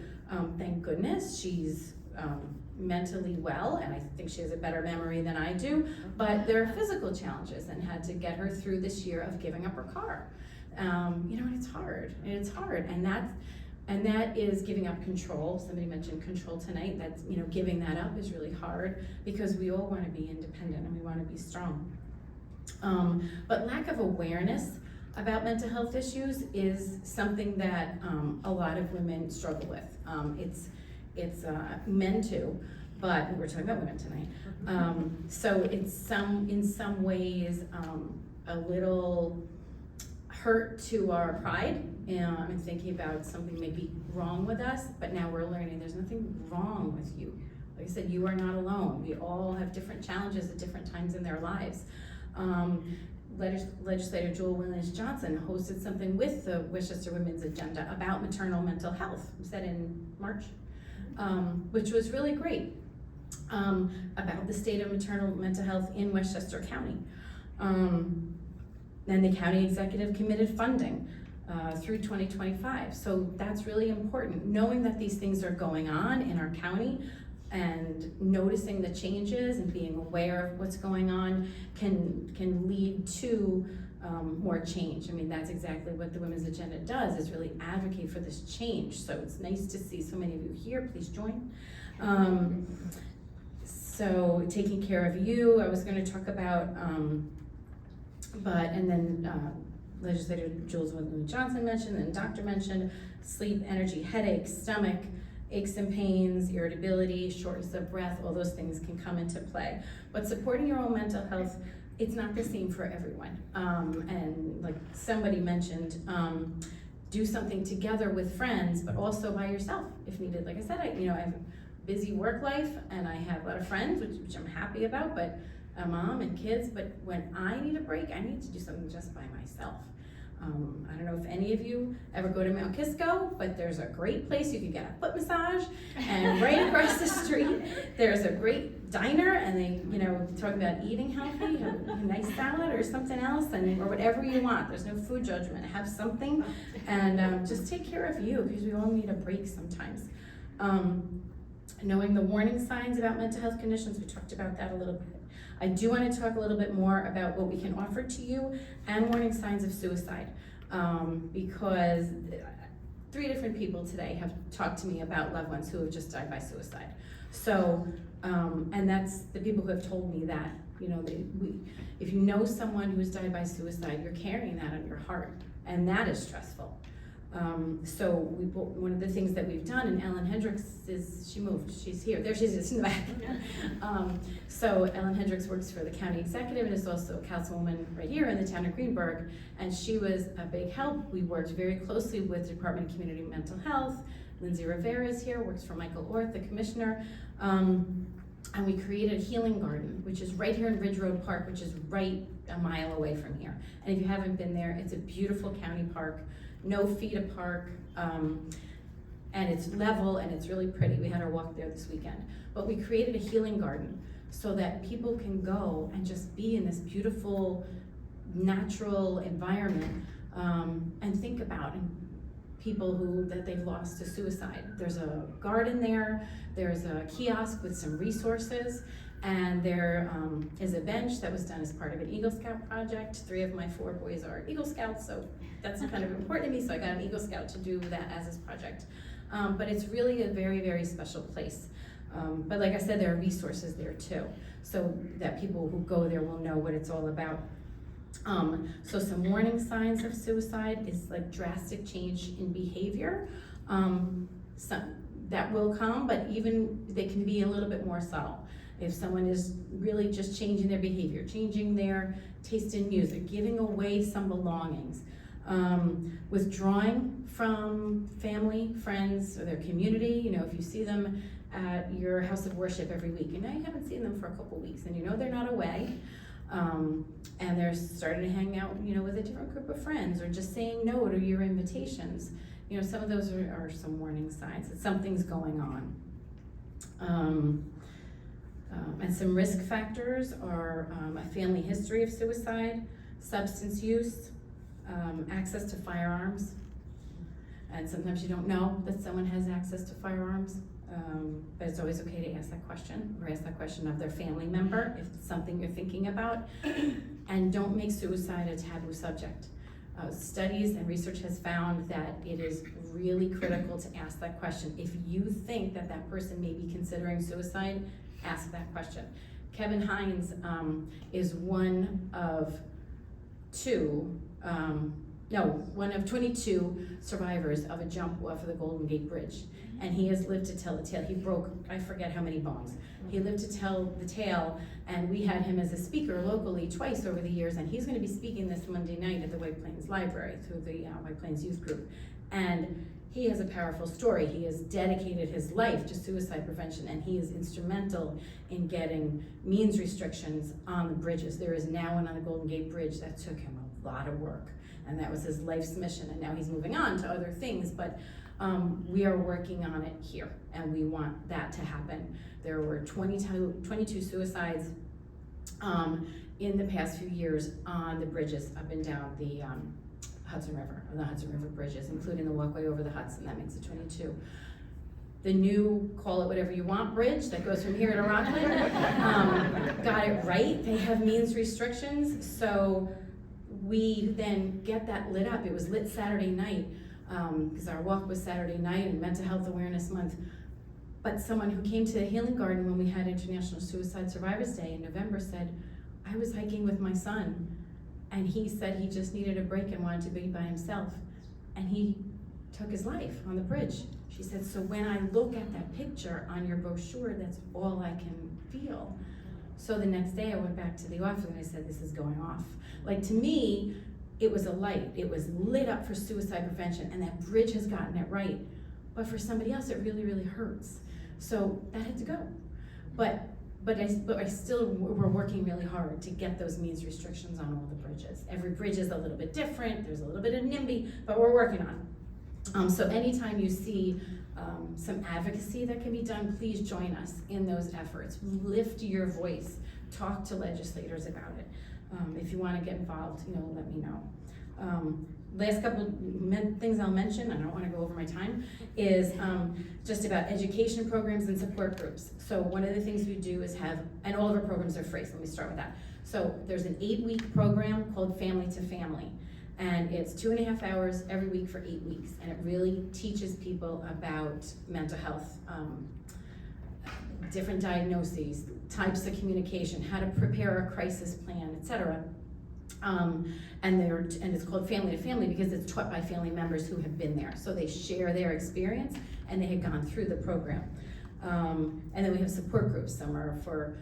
Thank goodness she's mentally well, and I think she has a better memory than I do, but there are physical challenges, and had to get her through this year of giving up her car. You know, and it's hard, and that is giving up control. Somebody mentioned control tonight. That's, you know, giving that up is really hard because we all want to be independent and we want to be strong. But lack of awareness about mental health issues is something that a lot of women struggle with. It's men too, but we're talking about women tonight. So it's in some ways a little hurt to our pride and thinking about something may be wrong with us, but now we're learning there's nothing wrong with you. Like I said, you are not alone. We all have different challenges at different times in their lives. Legislator Joel Williams-Johnson hosted something with the Westchester Women's Agenda about maternal mental health. Was that in March? Which was really great, about the state of maternal mental health in Westchester County. And the county executive committed funding through 2025. So that's really important. Knowing that these things are going on in our county and noticing the changes and being aware of what's going on can lead to more change. I mean, that's exactly what the Women's Agenda does, is really advocate for this change. So it's nice to see so many of you here. Please join. So taking care of you, I was going to talk about, and then Legislator Jules Williams-Johnson mentioned, and Doctor mentioned sleep, energy, headaches, stomach, aches and pains, irritability, shortness of breath, all those things can come into play. But supporting your own mental health, it's not the same for everyone. And like somebody mentioned, do something together with friends, but also by yourself if needed. Like I said, I have a busy work life and I have a lot of friends, which I'm happy about, but a mom and kids, but when I need a break, I need to do something just by myself. I don't know if any of you ever go to Mount Kisco, but there's a great place you can get a foot massage, and right across the street there's a great diner, and they, talking about eating healthy, have a nice salad or something else, or whatever you want. There's no food judgment. Have something, and just take care of you, because we all need a break sometimes. Knowing the warning signs about mental health conditions, we talked about that a little bit. I do want to talk a little bit more about what we can offer to you and warning signs of suicide, because 3 different people today have talked to me about loved ones who have just died by suicide. So, and that's the people who have told me that, you know, if you know someone who's died by suicide, you're carrying that on your heart, and that is stressful. So one of the things that we've done, and Ellen Hendricks she moved, she's here, there she is in the back. So Ellen Hendricks works for the county executive and is also a councilwoman right here in the town of Greenberg, and she was a big help. We worked very closely with Department of Community Mental Health. Lindsay Rivera is here, works for Michael Orth, the commissioner. And we created a healing garden, which is right here in Ridge Road Park, which is right a mile away from here. And if you haven't been there, it's a beautiful county park, no fee to park, and it's level and it's really pretty. We had our walk there this weekend. But we created a healing garden so that people can go and just be in this beautiful, natural environment, and think about people that they've lost to suicide. There's a garden there, there's a kiosk with some resources, and there is a bench that was done as part of an Eagle Scout project. 3 of my 4 boys are Eagle Scouts, so that's kind of important to me, so I got an Eagle Scout to do that as his project. But it's really a very, very special place. But like I said, there are resources there too, so that people who go there will know what it's all about. So some warning signs of suicide is like drastic change in behavior. That will come, but even they can be a little bit more subtle. If someone is really just changing their behavior, changing their taste in music, giving away some belongings, withdrawing from family, friends, or their community. You know, if you see them at your house of worship every week, and now you haven't seen them for a couple weeks, and you know they're not away, and they're starting to hang out, you know, with a different group of friends, or just saying no to your invitations. You know, some of those are some warning signs that something's going on. And some risk factors are a family history of suicide, substance use, access to firearms. And sometimes you don't know that someone has access to firearms, but it's always okay to ask that question, or ask that question of their family member if it's something you're thinking about. And don't make suicide a taboo subject. Studies and research has found that it is really critical to ask that question. If you think that that person may be considering suicide, ask that question. Kevin Hines is one of 22 survivors of a jump off of the Golden Gate Bridge. And he has lived to tell the tale. He broke, I forget how many bones. He lived to tell the tale, and we had him as a speaker locally twice over the years, and he's gonna be speaking this Monday night at the White Plains Library through the White Plains Youth Group. And he has a powerful story. He has dedicated his life to suicide prevention, and he is instrumental in getting means restrictions on the bridges. There is now one on the Golden Gate Bridge that took him a lot of work, and that was his life's mission, and now he's moving on to other things, but we are working on it here, and we want that to happen. There were 22 suicides in the past few years on the bridges up and down the Hudson River, or the Hudson River bridges, including the walkway over the Hudson. That makes it 22. The new, call it whatever you want, bridge that goes from here to Rockland, got it right. They have means restrictions, so we then get that lit up. It was lit Saturday night, because our walk was Saturday night and Mental Health Awareness Month. But someone who came to the Healing Garden when we had International Suicide Survivors Day in November said, I was hiking with my son, and he said he just needed a break and wanted to be by himself. And he took his life on the bridge. She said, so when I look at that picture on your brochure, that's all I can feel. So the next day I went back to the office and I said, this is going off. Like, to me, it was a light. It was lit up for suicide prevention, and that bridge has gotten it right. But for somebody else, it really, really hurts. So that had to go. But I still, we're working really hard to get those means restrictions on all the bridges. Every bridge is a little bit different. There's a little bit of NIMBY, but we're working on it. So anytime you see some advocacy that can be done, please join us in those efforts. Lift your voice. Talk to legislators about it. If you want to get involved, let me know. Last couple things I'll mention, I don't want to go over my time, is just about education programs and support groups. So one of the things we do is have, and all of our programs are free, so let me start with that. So there's an 8-week program called Family to Family. And it's 2.5 hours every week for 8 weeks. And it really teaches people about mental health, different diagnoses, types of communication, how to prepare a crisis plan, etc. And it's called Family to Family because it's taught by family members who have been there. So they share their experience and they had gone through the program. And then we have support groups. Some are for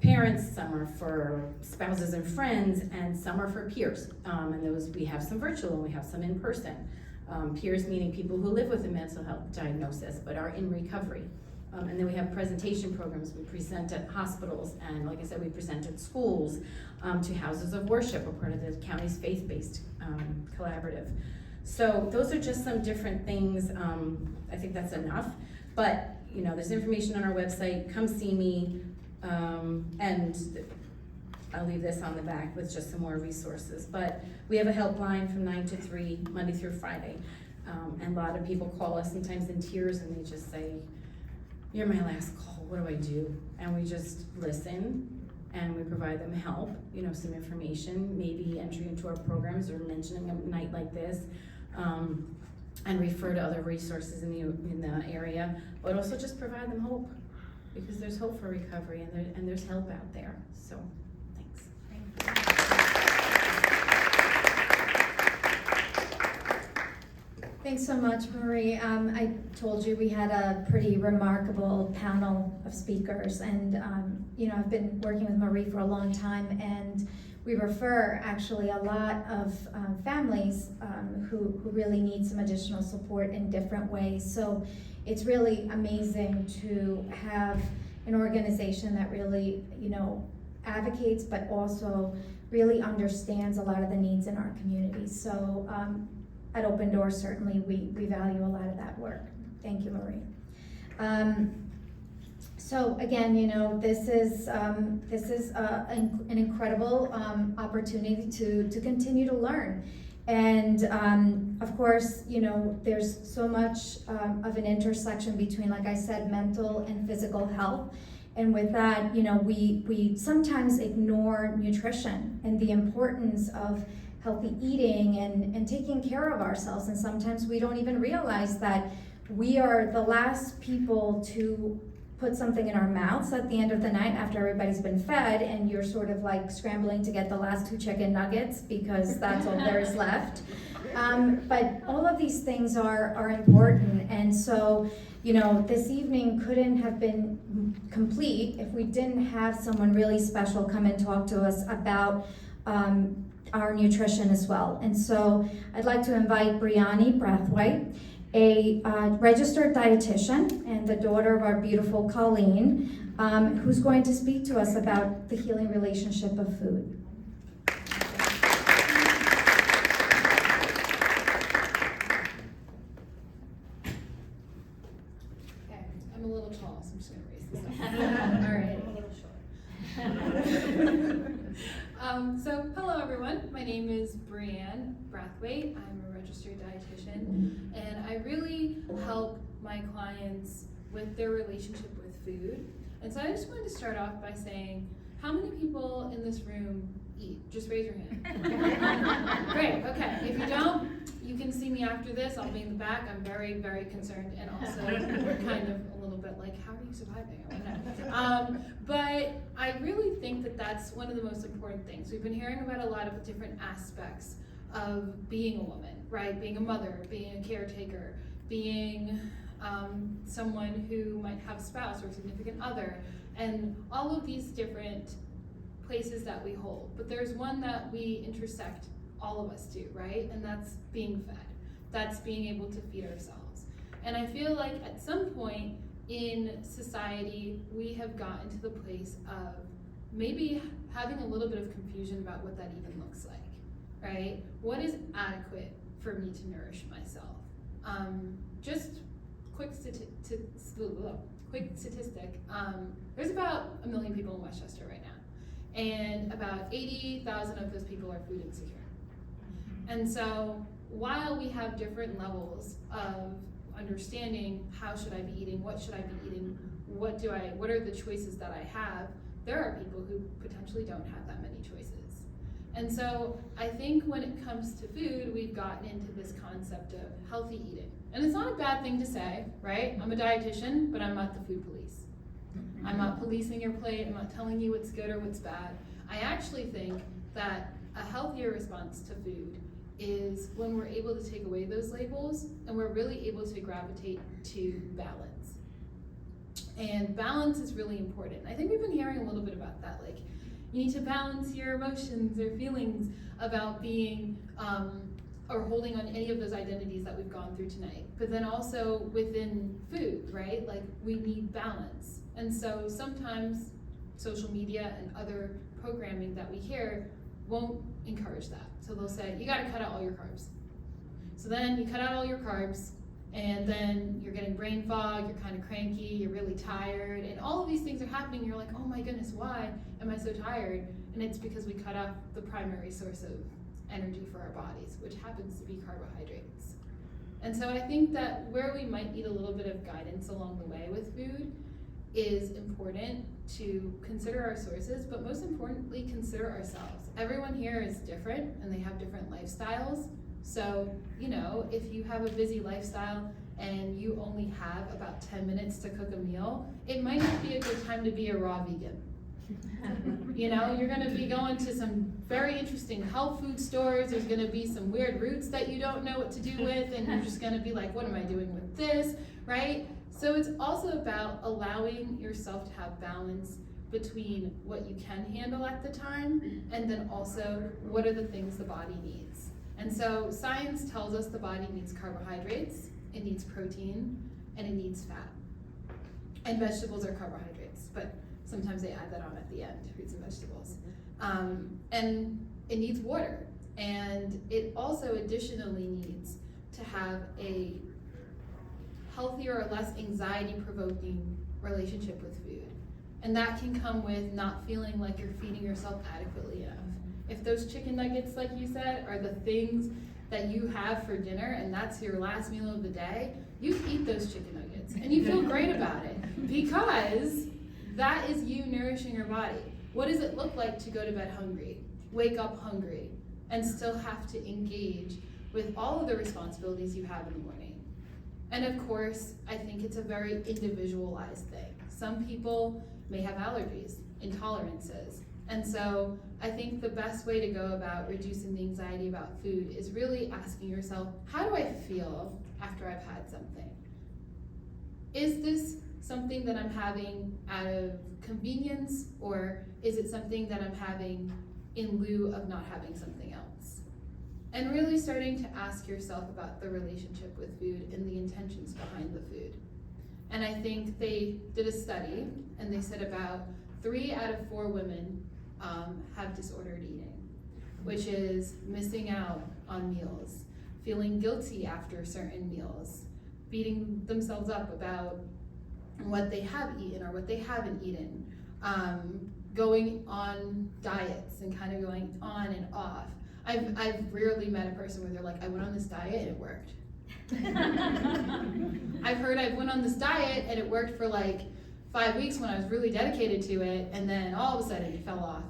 parents, some are for spouses and friends, and some are for peers. And those, we have some virtual and we have some in person. Peers meaning people who live with a mental health diagnosis but are in recovery. And then we have presentation programs. We present at hospitals, and like I said, we present at schools, to houses of worship. We're part of the county's faith-based collaborative. So those are just some different things. I think that's enough. But you know, there's information on our website. Come see me, and I'll leave this on the back with just some more resources. But we have a helpline from 9 to 3, Monday through Friday. And a lot of people call us sometimes in tears, and they just say, "You're my last call, what do I do?" And we just listen and we provide them help, you know, some information, maybe entry into our programs or mentioning a night like this, and refer to other resources in the area, but also just provide them hope, because there's hope for recovery and there's help out there. So, thanks. Thanks so much, Marie. I told you we had a pretty remarkable panel of speakers, and you know, I've been working with Marie for a long time, and we refer actually a lot of families who really need some additional support in different ways. So it's really amazing to have an organization that really, you know, advocates, but also really understands a lot of the needs in our community. So at Open Doors, certainly we value a lot of that work. Thank you, Marie. So again, you know, this is an incredible opportunity to continue to learn. And of course, you know, there's so much of an intersection between, like I said, mental and physical health. And with that, you know, we sometimes ignore nutrition and the importance of healthy eating and taking care of ourselves. And sometimes we don't even realize that we are the last people to put something in our mouths at the end of the night after everybody's been fed, and you're sort of like scrambling to get the last 2 chicken nuggets because that's all there is left. But all of these things are important. And so, you know, this evening couldn't have been complete if we didn't have someone really special come and talk to us about our nutrition as well. And so I'd like to invite Brianni Brathwaite, a registered dietitian and the daughter of our beautiful Colleen, who's going to speak to us about the healing relationship of food. Okay, I'm a little tall, so I'm just gonna raise this up. All right. I'm a little short. So hello everyone, my name is Brianne Brathwaite. I'm a registered dietitian, and I really help my clients with their relationship with food. And so I just wanted to start off by saying, how many people in this room eat? Just raise your hand. Great, okay. If you don't, you can see me after this. I'll be in the back. I'm very, very concerned, and also kind of a little bit like, how are you surviving? I don't know. But I really think that that's one of the most important things. We've been hearing about a lot of different aspects of being a woman, right? Being a mother, being a caretaker, being someone who might have a spouse or a significant other, and all of these different places that we hold. But there's one that we intersect, all of us do, right? And that's being fed. That's being able to feed ourselves. And I feel like at some point in society, we have gotten to the place of maybe having a little bit of confusion about what that even looks like, right? What is adequate for me to nourish myself? Just quick statistic, there's about 1 million people in Westchester right now, and about 80,000 of those people are food insecure. And so while we have different levels of understanding how should I be eating, what should I be eating, what are the choices that I have, there are people who potentially don't have that many choices. And so I think when it comes to food, we've gotten into this concept of healthy eating. And it's not a bad thing to say, right? I'm a dietitian, but I'm not the food police. I'm not policing your plate, I'm not telling you what's good or what's bad. I actually think that a healthier response to food is when we're able to take away those labels and we're really able to gravitate to balance. And balance is really important. I think we've been hearing a little bit about that, like you need to balance your emotions or feelings about being or holding on any of those identities that we've gone through tonight. But then also within food, right? Like we need balance. And so sometimes social media and other programming that we hear won't encourage that. So they'll say, you gotta cut out all your carbs. So then you cut out all your carbs, and then you're getting brain fog, you're kind of cranky, you're really tired, and all of these things are happening. You're like, oh my goodness, why am I so tired? And it's because we cut off the primary source of energy for our bodies, which happens to be carbohydrates. And so I think that where we might need a little bit of guidance along the way with food is important to consider our sources, but most importantly, consider ourselves. Everyone here is different and they have different lifestyles. So, you know, if you have a busy lifestyle and you only have about 10 minutes to cook a meal, it might not be a good time to be a raw vegan. You know, you're gonna be going to some very interesting health food stores, there's gonna be some weird roots that you don't know what to do with, and you're just gonna be like, what am I doing with this, right? So it's also about allowing yourself to have balance between what you can handle at the time, and then also what are the things the body needs. And so science tells us the body needs carbohydrates, it needs protein, and it needs fat. And vegetables are carbohydrates, but sometimes they add that on at the end, fruits and vegetables. And it needs water. And it also additionally needs to have a healthier or less anxiety-provoking relationship with food. And that can come with not feeling like you're feeding yourself adequately enough. If those chicken nuggets, like you said, are the things that you have for dinner and that's your last meal of the day, you eat those chicken nuggets and you feel great about it because that is you nourishing your body. What does it look like to go to bed hungry, wake up hungry, and still have to engage with all of the responsibilities you have in the morning? And of course, I think it's a very individualized thing. Some people may have allergies, intolerances. And so I think the best way to go about reducing the anxiety about food is really asking yourself, how do I feel after I've had something? Is this something that I'm having out of convenience, or is it something that I'm having in lieu of not having something else? And really starting to ask yourself about the relationship with food and the intentions behind the food. And I think they did a study, and they said about 3 out of 4 women have disordered eating, which is missing out on meals, feeling guilty after certain meals, beating themselves up about what they have eaten or what they haven't eaten, going on diets and kind of going on and off. I've rarely met a person where they're like, I went on this diet and it worked. I've heard I went on this diet and it worked for like 5 weeks when I was really dedicated to it, and then all of a sudden it fell off.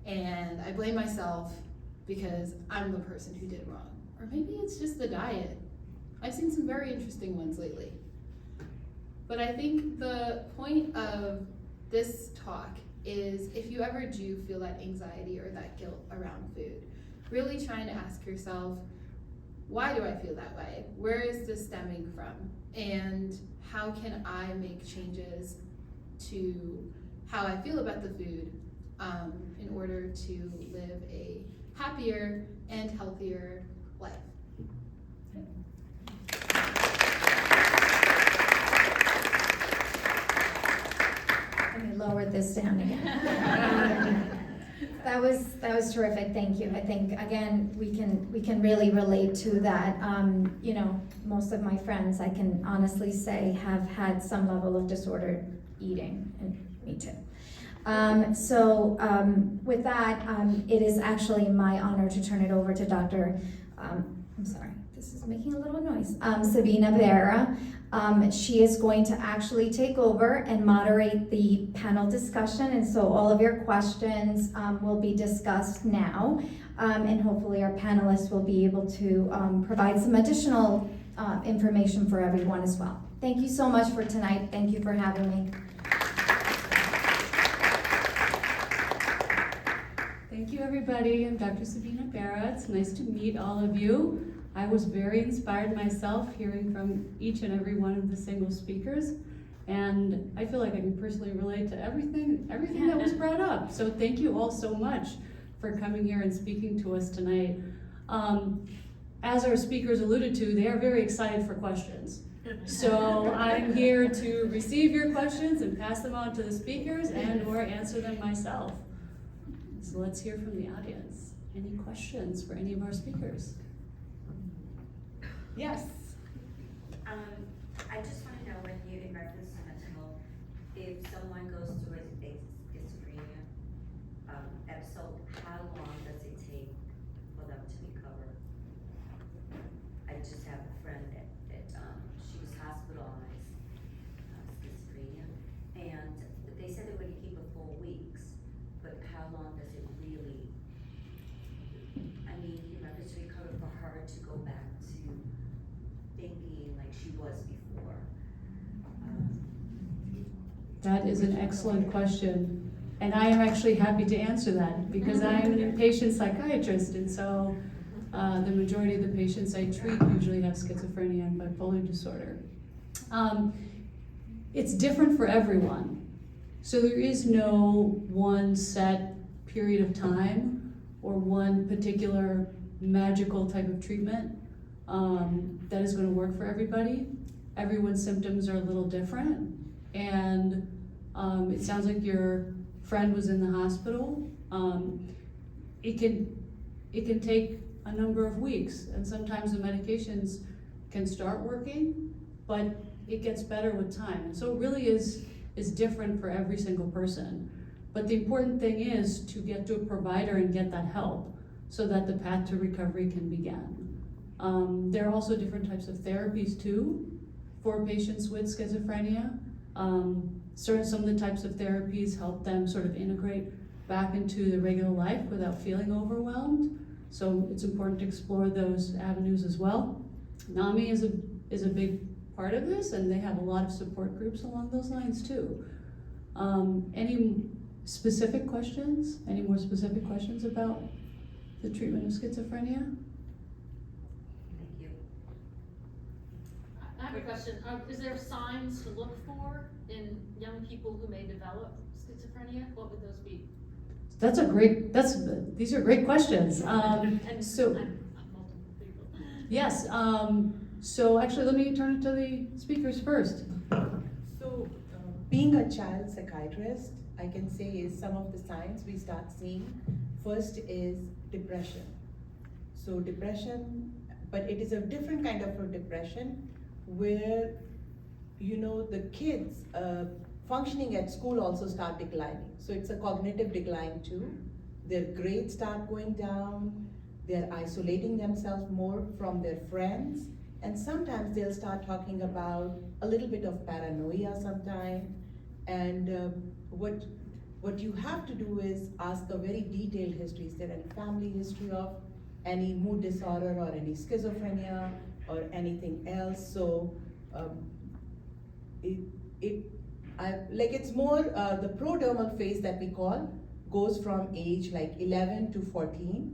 And I blame myself because I'm the person who did it wrong. Or maybe it's just the diet. I've seen some very interesting ones lately. But I think the point of this talk is if you ever do feel that anxiety or that guilt around food, really trying to ask yourself, why do I feel that way? Where is this stemming from? And how can I make changes to how I feel about the food in order to live a happier and healthier life? Let me lower this down again. That was terrific. Thank you. I think again we can really relate to that. You know, most of my friends, I can honestly say, have had some level of disordered eating, and me too. With that, it is actually my honor to turn it over to Dr. I'm sorry. This is She's making a little noise. Sabina Vera. She is going to actually take over and moderate the panel discussion, and so all of your questions will be discussed now, and hopefully our panelists will be able to provide some additional information for everyone as well. Thank you so much for tonight. Thank you for having me. Thank you, everybody. I'm Dr. Sabina Barra. It's nice to meet all of you. I was very inspired myself hearing from each and every one of the single speakers, and I feel like I can personally relate to everything that was brought up. So thank you all so much for coming here and speaking to us tonight. As our speakers alluded to, they are very excited for questions. So I'm here to receive your questions and pass them on to the speakers and/or answer them myself. So let's hear from the audience. Any questions for any of our speakers? Yes. I just want to know, when you, in reference to mental health, if someone goes through a schizophrenia episode, how long does it take for them to recover? I just have a friend that she was hospitalized, schizophrenia, and they said they were going to keep her 4 weeks, but how long does it really, I mean, in reference to recover for her to go back to thinking like she was before? That is an excellent question. And I am actually happy to answer that because I am an inpatient psychiatrist, and so the majority of the patients I treat usually have schizophrenia and bipolar disorder. It's different for everyone. So there is no one set period of time or one particular magical type of treatment that is going to work for everybody. Everyone's symptoms are a little different, and it sounds like your friend was in the hospital. It can take a number of weeks, and sometimes the medications can start working, but it gets better with time. And so it really is different for every single person. But the important thing is to get to a provider and get that help so that the path to recovery can begin. There are also different types of therapies too for patients with schizophrenia. Some of the types of therapies help them sort of integrate back into the regular life without feeling overwhelmed. So it's important to explore those avenues as well. NAMI is a big part of this, and they have a lot of support groups along those lines too. Any specific questions? Any more specific questions about the treatment of schizophrenia? Thank you. I have a question. Is there signs to look for in young people who may develop schizophrenia? What would those be? These are great questions. And So, multiple people. yes, so actually let me turn it to the speakers first. So, being a child psychiatrist, I can say is some of the signs we start seeing. First is depression. So depression, but it is a different kind of a depression where, the kids functioning at school also start declining. So it's a cognitive decline too. Their grades start going down, they're isolating themselves more from their friends, and sometimes they'll start talking about a little bit of paranoia sometimes. And what you have to do is ask a very detailed history. Is there any family history of any mood disorder or any schizophrenia or anything else? So it's more the prodromal phase that we call goes from age like 11 to 14.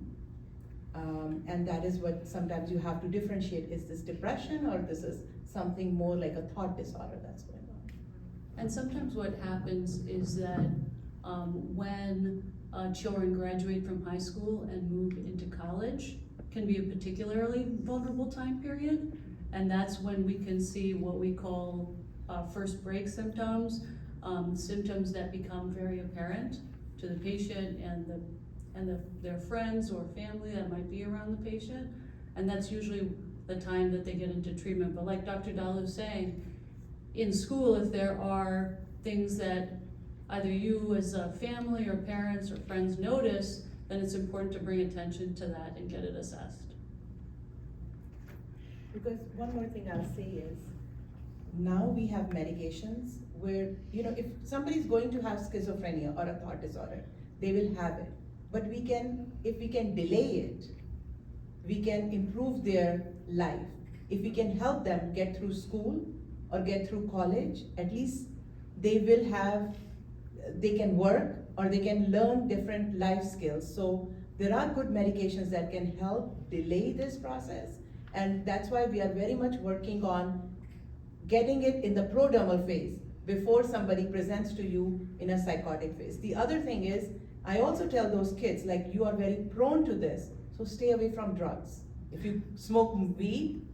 And that is what sometimes you have to differentiate. Is this depression or this is something more like a thought disorder that's going on? And sometimes what happens is that when children graduate from high school and move into college, can be a particularly vulnerable time period. And that's when we can see what we call first break symptoms, symptoms that become very apparent to the patient and their friends or family that might be around the patient. And that's usually the time that they get into treatment. But like Dr. Dalu was saying, in school, if there are things that either you as a family or parents or friends notice, then it's important to bring attention to that and get it assessed. Because one more thing I'll say is, now we have medications where, if somebody's going to have schizophrenia or a thought disorder, they will have it. But if we can delay it, we can improve their life. If we can help them get through school or get through college, at least they can work or they can learn different life skills. So there are good medications that can help delay this process. And that's why we are very much working on getting it in the prodromal phase before somebody presents to you in a psychotic phase. The other thing is, I also tell those kids, like, you are very prone to this, so stay away from drugs. If you smoke weed,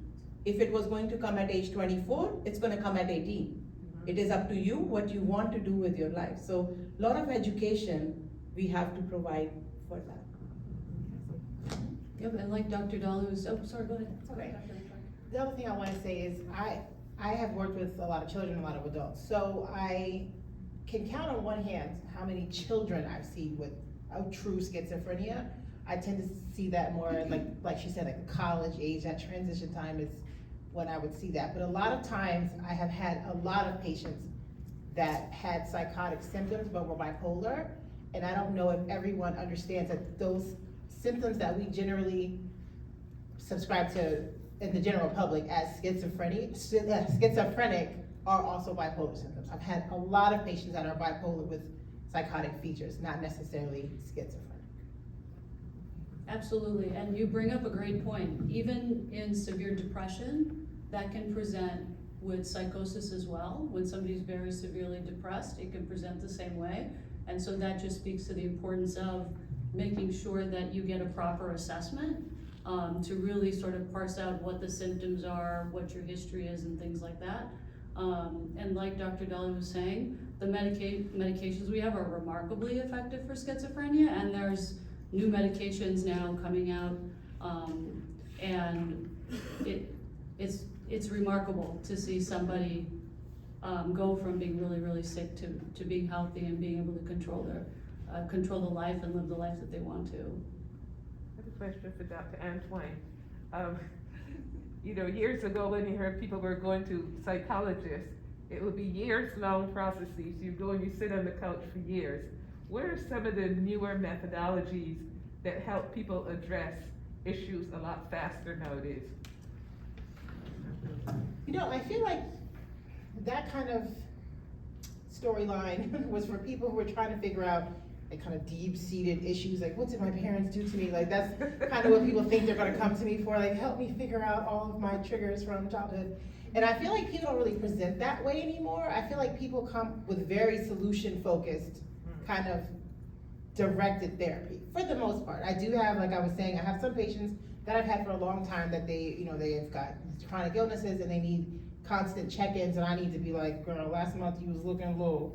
if it was going to come at age 24, it's going to come at 18. It is up to you what you want to do with your life. So a lot of education we have to provide for that. Yep, and like Dr. Dalu's, oh, sorry, go ahead. Okay. The other thing I want to say is I have worked with a lot of children, a lot of adults, so I can count on one hand how many children I've seen with a true schizophrenia. I tend to see that more like she said, like college age, that transition time is when I would see that. But a lot of times I have had a lot of patients that had psychotic symptoms but were bipolar, and I don't know if everyone understands that those symptoms that we generally subscribe to in the general public as schizophrenic are also bipolar symptoms. I've had a lot of patients that are bipolar with psychotic features, not necessarily schizophrenic. Absolutely, and you bring up a great point. Even in severe depression, that can present with psychosis as well. When somebody's very severely depressed, it can present the same way. And so that just speaks to the importance of making sure that you get a proper assessment to really sort of parse out what the symptoms are, what your history is, and things like that. And like Dr. Daly was saying, the medications we have are remarkably effective for schizophrenia, and there's new medications now coming out, and it's remarkable to see somebody go from being really, really sick to being healthy and being able to control the life and live the life that they want to. I have a question for Dr. Antoine. Years ago when you heard people were going to psychologists, it would be years-long processes. You go and you sit on the couch for years. What are some of the newer methodologies that help people address issues a lot faster nowadays? I feel like that kind of storyline was for people who were trying to figure out kind of deep-seated issues, like what did my parents do to me? Like that's kind of what people think they're gonna come to me for, like help me figure out all of my triggers from childhood. And I feel like people don't really present that way anymore. I feel like people come with very solution-focused kind of directed therapy, for the most part. I do have, like I was saying, I have some patients that I've had for a long time that they've got chronic illnesses and they need constant check-ins, and I need to be like, girl, last month you was looking low.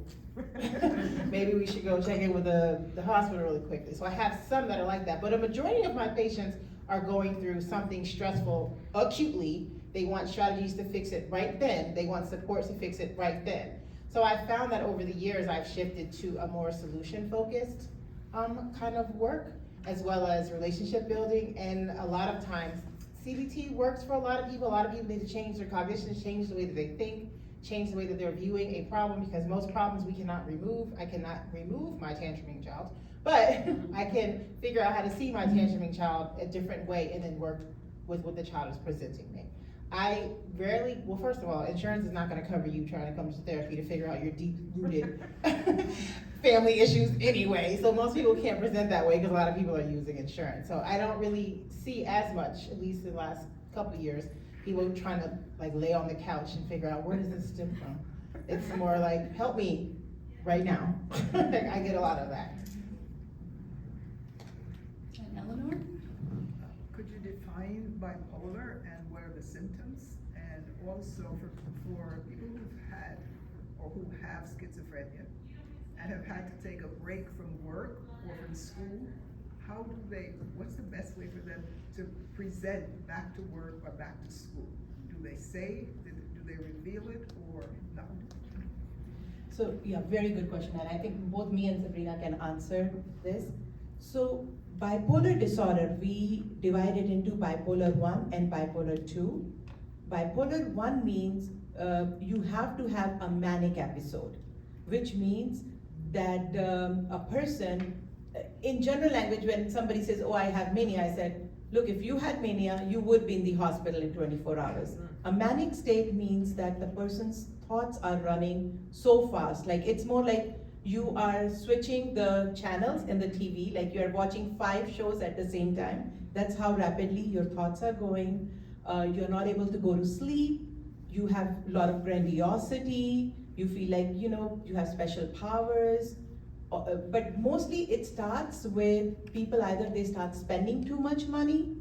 Maybe we should go check in with the hospital really quickly. So I have some that are like that, but a majority of my patients are going through something stressful acutely. They want strategies to fix it right then. They want support to fix it right then. So I've found that over the years I've shifted to a more solution-focused kind of work, as well as relationship building, and a lot of times CBT works for a lot of people. A lot of people need to change their cognition, change the way that they think, change the way that they're viewing a problem, because most problems we cannot remove. I cannot remove my tantruming child, but I can figure out how to see my tantruming child a different way and then work with what the child is presenting me. I rarely, well, first of all, insurance is not gonna cover you trying to come to therapy to figure out your deep-rooted family issues anyway, so most people can't present that way because a lot of people are using insurance. So I don't really see as much, at least in the last couple of years, people trying to like lay on the couch and figure out where does this stem from. It's more like, help me right now. I get a lot of that. And Eleanor? Could you define bipolar and what are the symptoms? And also for people who've had or who have schizophrenia and have had to take a break from work or from school, what's the best way for them to present back to work or back to school? Do they reveal it or not? So yeah, very good question, and I think both me and Sabrina can answer this. So bipolar disorder, we divide it into bipolar 1 and bipolar 2. Bipolar 1 means you have to have a manic episode, which means that a person, in general language, when somebody says, oh, I have mania, I said, look, if you had mania, you would be in the hospital in 24 hours. A manic state means that the person's thoughts are running so fast. Like, it's more like you are switching the channels in the TV, like you are watching 5 shows at the same time. That's how rapidly your thoughts are going. You're not able to go to sleep. You have a lot of grandiosity. You feel like, you have special powers. But mostly it starts with people, either they start spending too much money,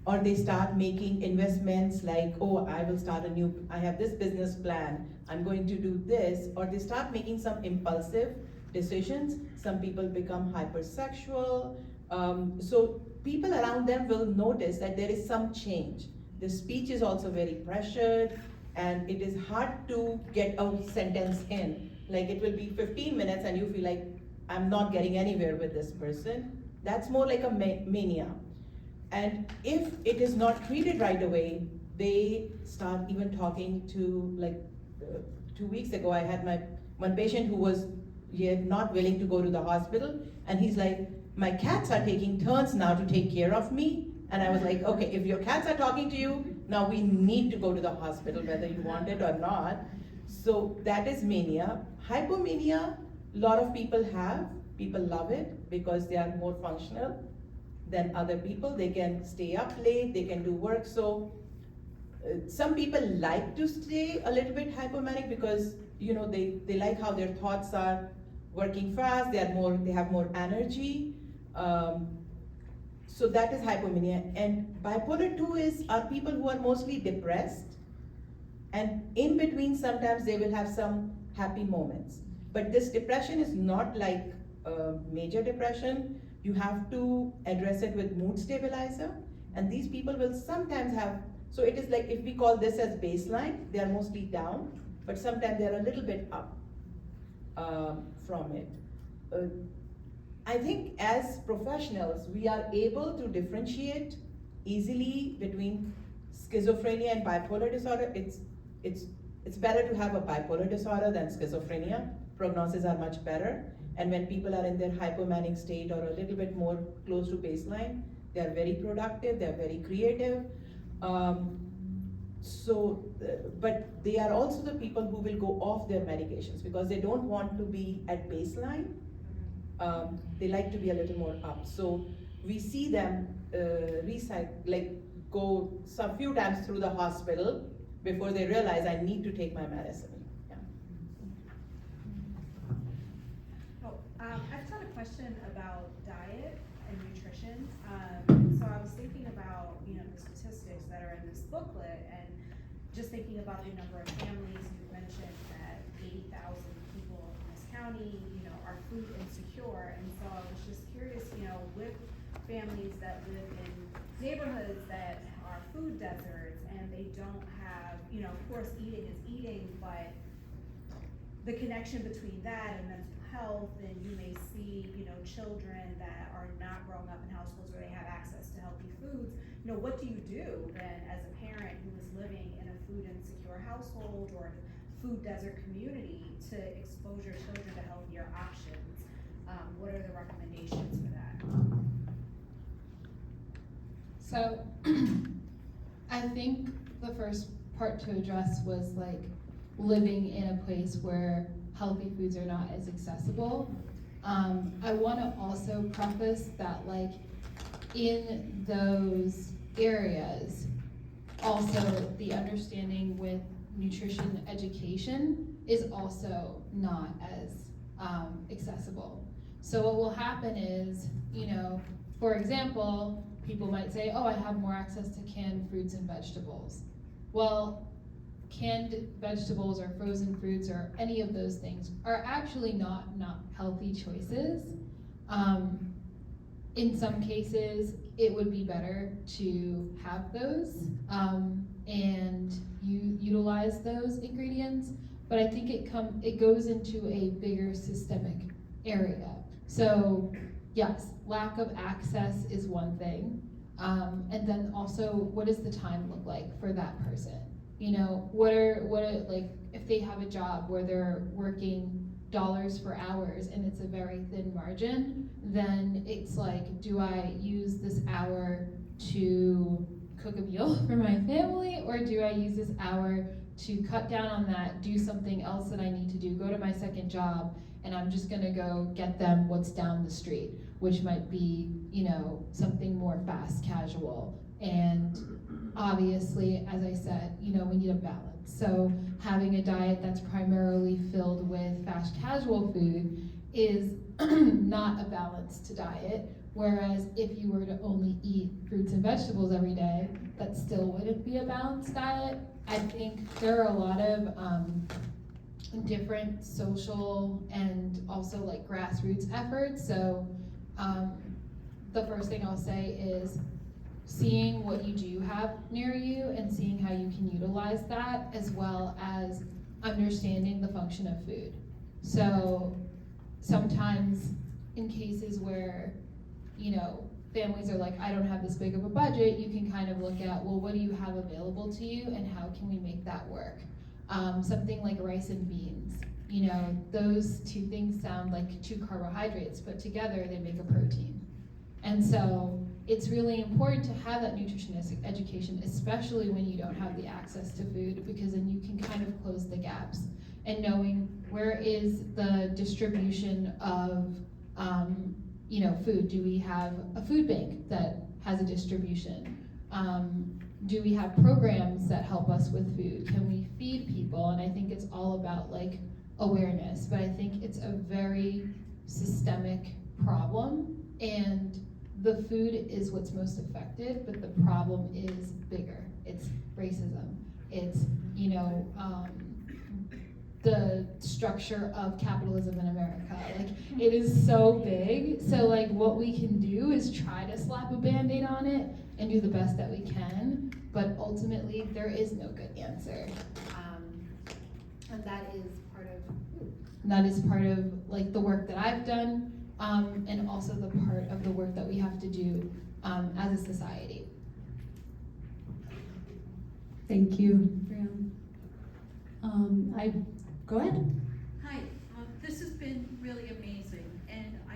or they start making investments like, oh, I have this business plan, I'm going to do this, or they start making some impulsive decisions. Some people become hypersexual. So people around them will notice that there is some change. The speech is also very pressured, and it is hard to get a sentence in. Like, it will be 15 minutes and you feel like, I'm not getting anywhere with this person. That's more like a mania. And if it is not treated right away, they start even talking to, like, 2 weeks ago, I had my one patient who was not willing to go to the hospital, and he's like, my cats are taking turns now to take care of me. And I was like, okay, if your cats are talking to you, now we need to go to the hospital, whether you want it or not. So that is mania. Hypomania, a lot of people have. People love it because they are more functional than other people. They can stay up late, they can do work. So some people like to stay a little bit hypomanic because they like how their thoughts are working fast, they have more energy. So that is hypomania. And bipolar 2 are people who are mostly depressed, and in between sometimes they will have some happy moments. But this depression is not like major depression. You have to address it with mood stabilizer, and these people will sometimes have, so it is like, if we call this as baseline, they are mostly down, but sometimes they are a little bit up from it. I think as professionals, we are able to differentiate easily between schizophrenia and bipolar disorder. It's better to have a bipolar disorder than schizophrenia. Prognoses are much better. And when people are in their hypomanic state or a little bit more close to baseline, they are very productive, they are very creative. But they are also the people who will go off their medications because they don't want to be at baseline. They like to be a little more up. So we see them go some few times through the hospital before they realize, I need to take my medicine. I just had a question about diet and nutrition. So I was thinking about, the statistics that are in this booklet, and just thinking about the number of families. You mentioned that 80,000 people in this county, are food insecure. And so I was just curious, with families that live in neighborhoods that are food deserts and they don't have, of course eating is eating, but the connection between that and mental health, and you may see, children that are not growing up in households where they have access to healthy foods. What do you do then as a parent who is living in a food insecure household or food desert community to expose your children to healthier options? What are the recommendations for that? So, I think the first part to address was like living in a place where healthy foods are not as accessible. I want to also preface that, like, in those areas, also the understanding with nutrition education is also not as accessible. So what will happen is, for example, people might say, oh, I have more access to canned fruits and vegetables. Well, canned vegetables or frozen fruits or any of those things are actually not healthy choices. In some cases, it would be better to have those and you utilize those ingredients, but I think it goes into a bigger systemic area. So yes, lack of access is one thing, and then also, what does the time look like for that person? you know, what are like, if they have a job where they're working dollars for hours and it's a very thin margin, then it's like, do I use this hour to cook a meal for my family, or do I use this hour to cut down on that, do something else that I need to do, go to my second job, and I'm just gonna go get them what's down the street, which might be, you know, something more fast casual. And obviously, as I said, you know, we need a balance. So having a diet that's primarily filled with fast casual food is not a balanced diet. Whereas if you were to only eat fruits and vegetables every day, that still wouldn't be a balanced diet. I think there are a lot of different social and also like grassroots efforts. So the first thing I'll say is seeing what you do have near you and seeing how you can utilize that, as well as understanding the function of food. So sometimes in cases where, you know, families are like, I don't have this big of a budget, you can kind of look at, well, what do you have available to you and how can we make that work? Something like rice and beans, you know, those two things sound like two carbohydrates, but together they make a protein. And so it's really important to have that nutritionist education, especially when you don't have the access to food, because then you can kind of close the gaps. And knowing where is the distribution of you know, food. Do we have a food bank that has a distribution? Do we have programs that help us with food? Can we feed people? And I think it's all about like awareness, but I think it's a very systemic problem, and the food is what's most affected, but the problem is bigger. It's racism. It's, you know, the structure of capitalism in America. Like, it is so big. So like what we can do is try to slap a Band-Aid on it and do the best that we can, but ultimately there is no good answer. And that is part of food. And that is part of like the work that I've done, and also the part of the work that we have to do as a society. Thank you, Brianne. Go ahead. Hi, this has been really amazing, and I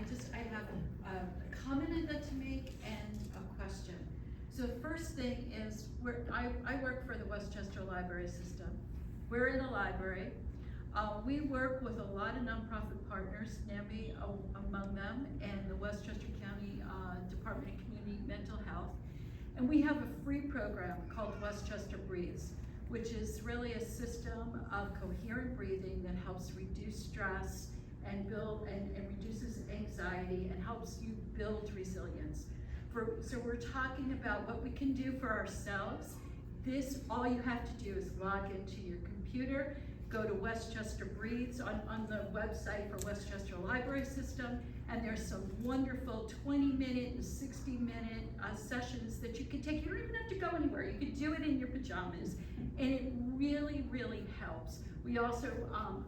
have a comment I'd like to make and a question. So the first thing is, I work for the Westchester Library System. We're in a library. We work with a lot of nonprofit partners, NAMI among them, and the Westchester County Department of Community Mental Health. And we have a free program called Westchester Breathes, which is really a system of coherent breathing that helps reduce stress and reduces anxiety and helps you build resilience. So we're talking about what we can do for ourselves. All you have to do is log into your computer, go to Westchester Breathes on the website for Westchester Library System, and there's some wonderful 20-minute and 60-minute sessions that you can take. You don't even have to go anywhere. You can do it in your pajamas, and it really, really helps. We also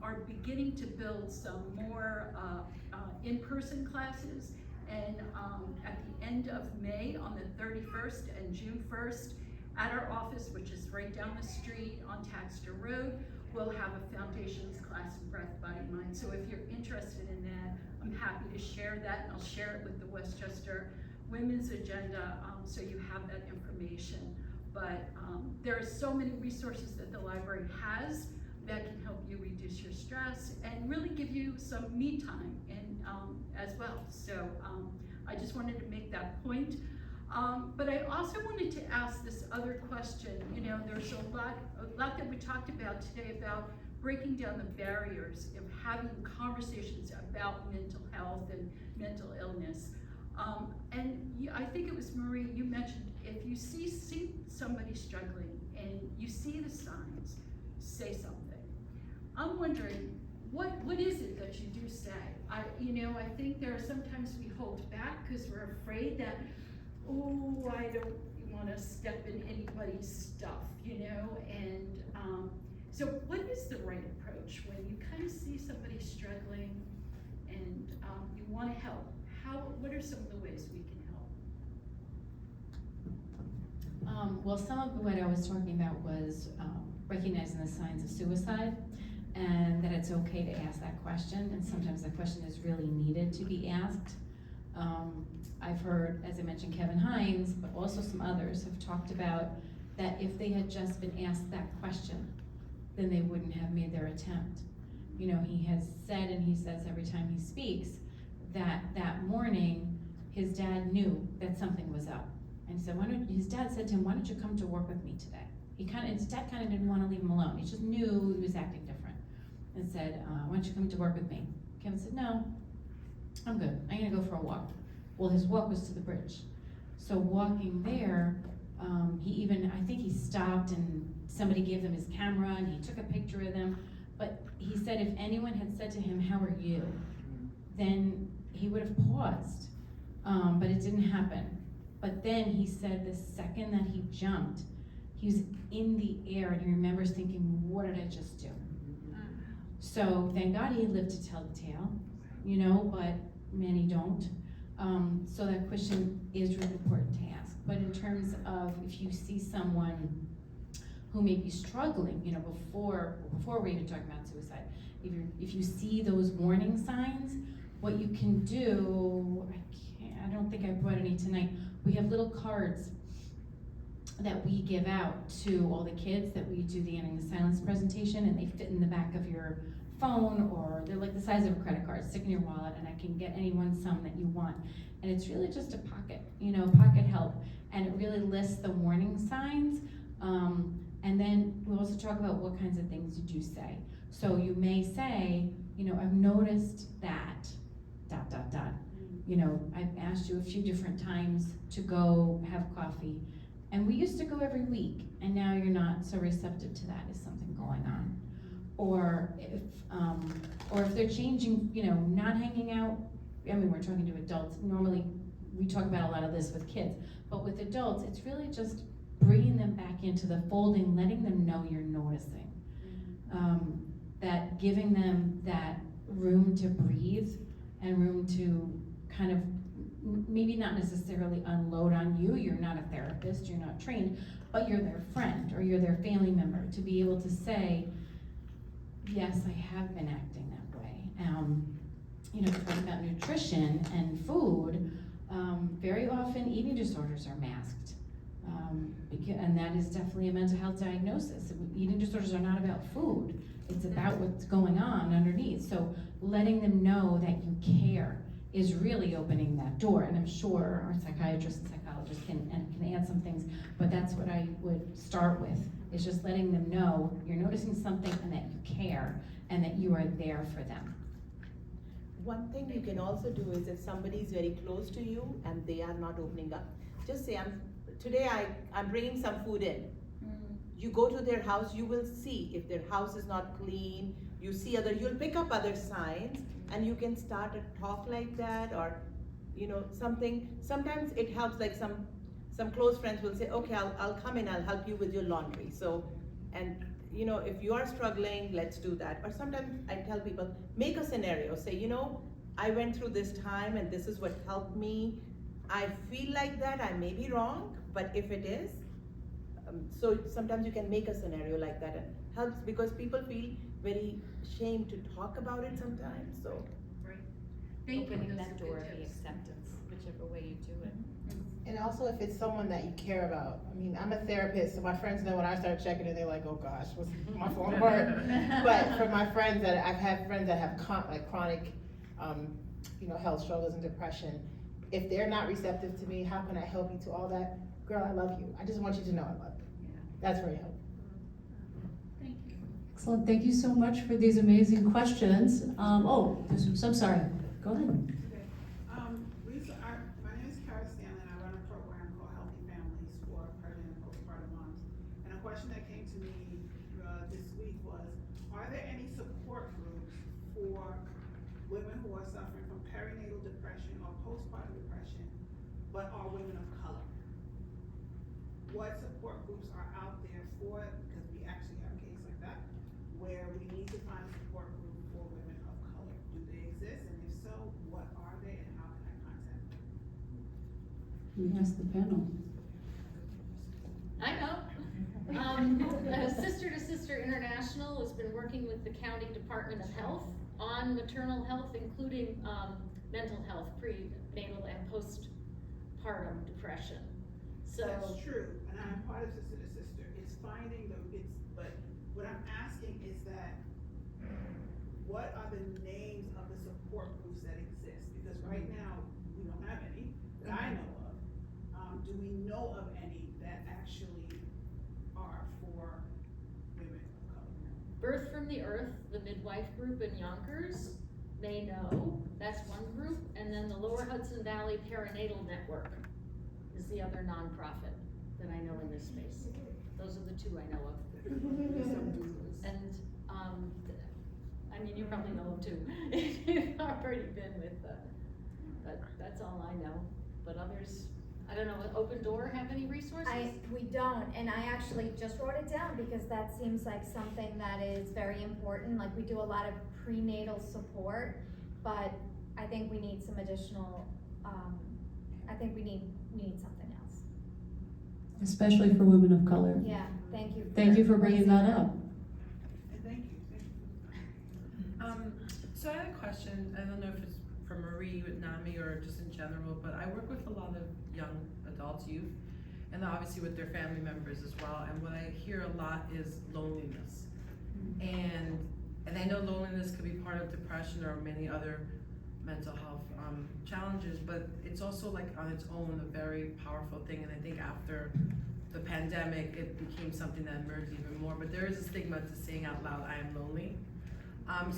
are beginning to build some more in-person classes, and at the end of May, on the 31st and June 1st, at our office, which is right down the street on Taxter Road, we'll have a foundations class in breath, body, mind. So if you're interested in that, I'm happy to share that, and I'll share it with the Westchester Women's Agenda, so you have that information. But there are so many resources that the library has that can help you reduce your stress and really give you some me time and as well. So I just wanted to make that point. But I also wanted to ask this other question. You know, there's a lot that we talked about today about breaking down the barriers of having conversations about mental health and mental illness. And I think it was Marie, you mentioned if you see somebody struggling and you see the signs, say something. I'm wondering, what is it that you do say? I think there are sometimes we hold back because we're afraid that, oh, I don't want to step in anybody's stuff, you know? And so what is the right approach when you kind of see somebody struggling and you want to help? What are some of the ways we can help? Well, some of what I was talking about was recognizing the signs of suicide, and that it's okay to ask that question, and sometimes that question is really needed to be asked. I've heard, as I mentioned, Kevin Hines, but also some others have talked about that if they had just been asked that question, then they wouldn't have made their attempt. You know, he has said, and he says every time he speaks, that that morning, his dad knew that something was up. And so his dad said to him, "Why don't you come to work with me today?" His dad kind of didn't want to leave him alone. He just knew he was acting different. And said, "Why don't you come to work with me?" Kevin said, "No, I'm good. I'm gonna go for a walk." Well, his walk was to the bridge. So walking there, I think he stopped and somebody gave them his camera and he took a picture of them. But he said if anyone had said to him, "How are you?" then he would have paused, but it didn't happen. But then he said the second that he jumped, he was in the air and he remembers thinking, "What did I just do?" So thank God he lived to tell the tale, you know, but many don't. So that question is really important to ask. But in terms of if you see someone who may be struggling, you know, before we're even talking about suicide, if you see those warning signs, what you can do, I don't think I brought any tonight, we have little cards that we give out to all the kids that we do the Ending the Silence presentation, and they fit in the back of your phone, or they're like the size of a credit card, stick in your wallet, and I can get anyone some that you want. And it's really just a pocket, you know, pocket help, and it really lists the warning signs. And then we'll also talk about what kinds of things you do say. So you may say, you know, "I've noticed that, ... You know, I've asked you a few different times to go have coffee, and we used to go every week, and now you're not so receptive to that. Is something going on?" Or if they're changing, you know, not hanging out. I mean, we're talking to adults. Normally, we talk about a lot of this with kids, but with adults, it's really just bringing them back into the fold and letting them know you're noticing. That giving them that room to breathe and room to kind of maybe not necessarily unload on you. You're not a therapist, you're not trained, but you're their friend or you're their family member, to be able to say, "Yes, I have been acting that way." You know, talking about nutrition and food, very often eating disorders are masked. And that is definitely a mental health diagnosis. Eating disorders are not about food. It's about what's going on underneath. So letting them know that you care is really opening that door. And I'm sure our psychiatrists and psychologists can add some things, but that's what I would start with, is just letting them know you're noticing something and that you care and that you are there for them. One thing you can also do is if somebody is very close to you and they are not opening up, just say, today I'm bringing some food in. You go to their house, you will see if their house is not clean, you'll pick up other signs, and you can start a talk like that, or, you know, something. Sometimes it helps, like some close friends will say, "Okay, I'll come in, I'll help you with your laundry." So, and you know, if you are struggling, let's do that. Or sometimes I tell people, make a scenario, say, you know, I went through this time and this is what helped me. I feel like that, I may be wrong, but if it is, so sometimes you can make a scenario like that, and helps, because people feel very ashamed to talk about it sometimes, so. Right. Thank you. Opening Those that are door good of the tips. acceptance, whichever way you do it. And also if it's someone that you care about. I mean, I'm a therapist, so my friends know when I start checking it, they're like, "Oh gosh, what's my phone work?" But for my friends I've had friends that have chronic, you know, health struggles and depression, if they're not receptive to me, how can I help you to all that? Girl, I love you. I just want you to know I love you. Yeah. That's very helpful. Thank you. Excellent, thank you so much for these amazing questions. I'm sorry, go ahead. Okay. My name is Kara Stanley, and I run a program called Healthy Families for pregnant and postpartum moms. And a question that came to me this week was, are there any support groups for women who are suffering from perinatal depression or postpartum depression, but are women of color? What support groups are out there for it? Because we actually have a case like that, where we need to find a support group for women of color. Do they exist? And if so, what are they and how can I contact them? We ask the panel. I know. Sister to Sister International has been working with the County Department of Health on maternal health, including mental health, prenatal and postpartum depression. So That's true, and I'm part of Sister to Sister. It's finding but what I'm asking is that, what are the names of the support groups that exist? Because right now, we don't have any that I know of. Do we know of any that actually are for women of color? Birth from the Earth, the midwife group in Yonkers, may know, that's one group, and then the Lower Hudson Valley Perinatal Network is the other nonprofit that I know in this space. Those are the two I know of. And, I mean, you probably know them too. You've already been with, but that's all I know. But others, I don't know, would Open Door have any resources? We don't, and I actually just wrote it down because that seems like something that is very important. Like, we do a lot of prenatal support, but I think we need some additional, I think we need something else. Especially for women of color. Yeah, thank you. Thank you for bringing that up. Thank you. So I had a question. I don't know if it's for Marie with NAMI or just in general, but I work with a lot of young adults, youth, and obviously with their family members as well. And what I hear a lot is loneliness. And I know loneliness could be part of depression or many other mental health challenges, but it's also like on its own a very powerful thing. And I think after the pandemic, it became something that emerged even more. But there is a stigma to saying out loud, I am lonely.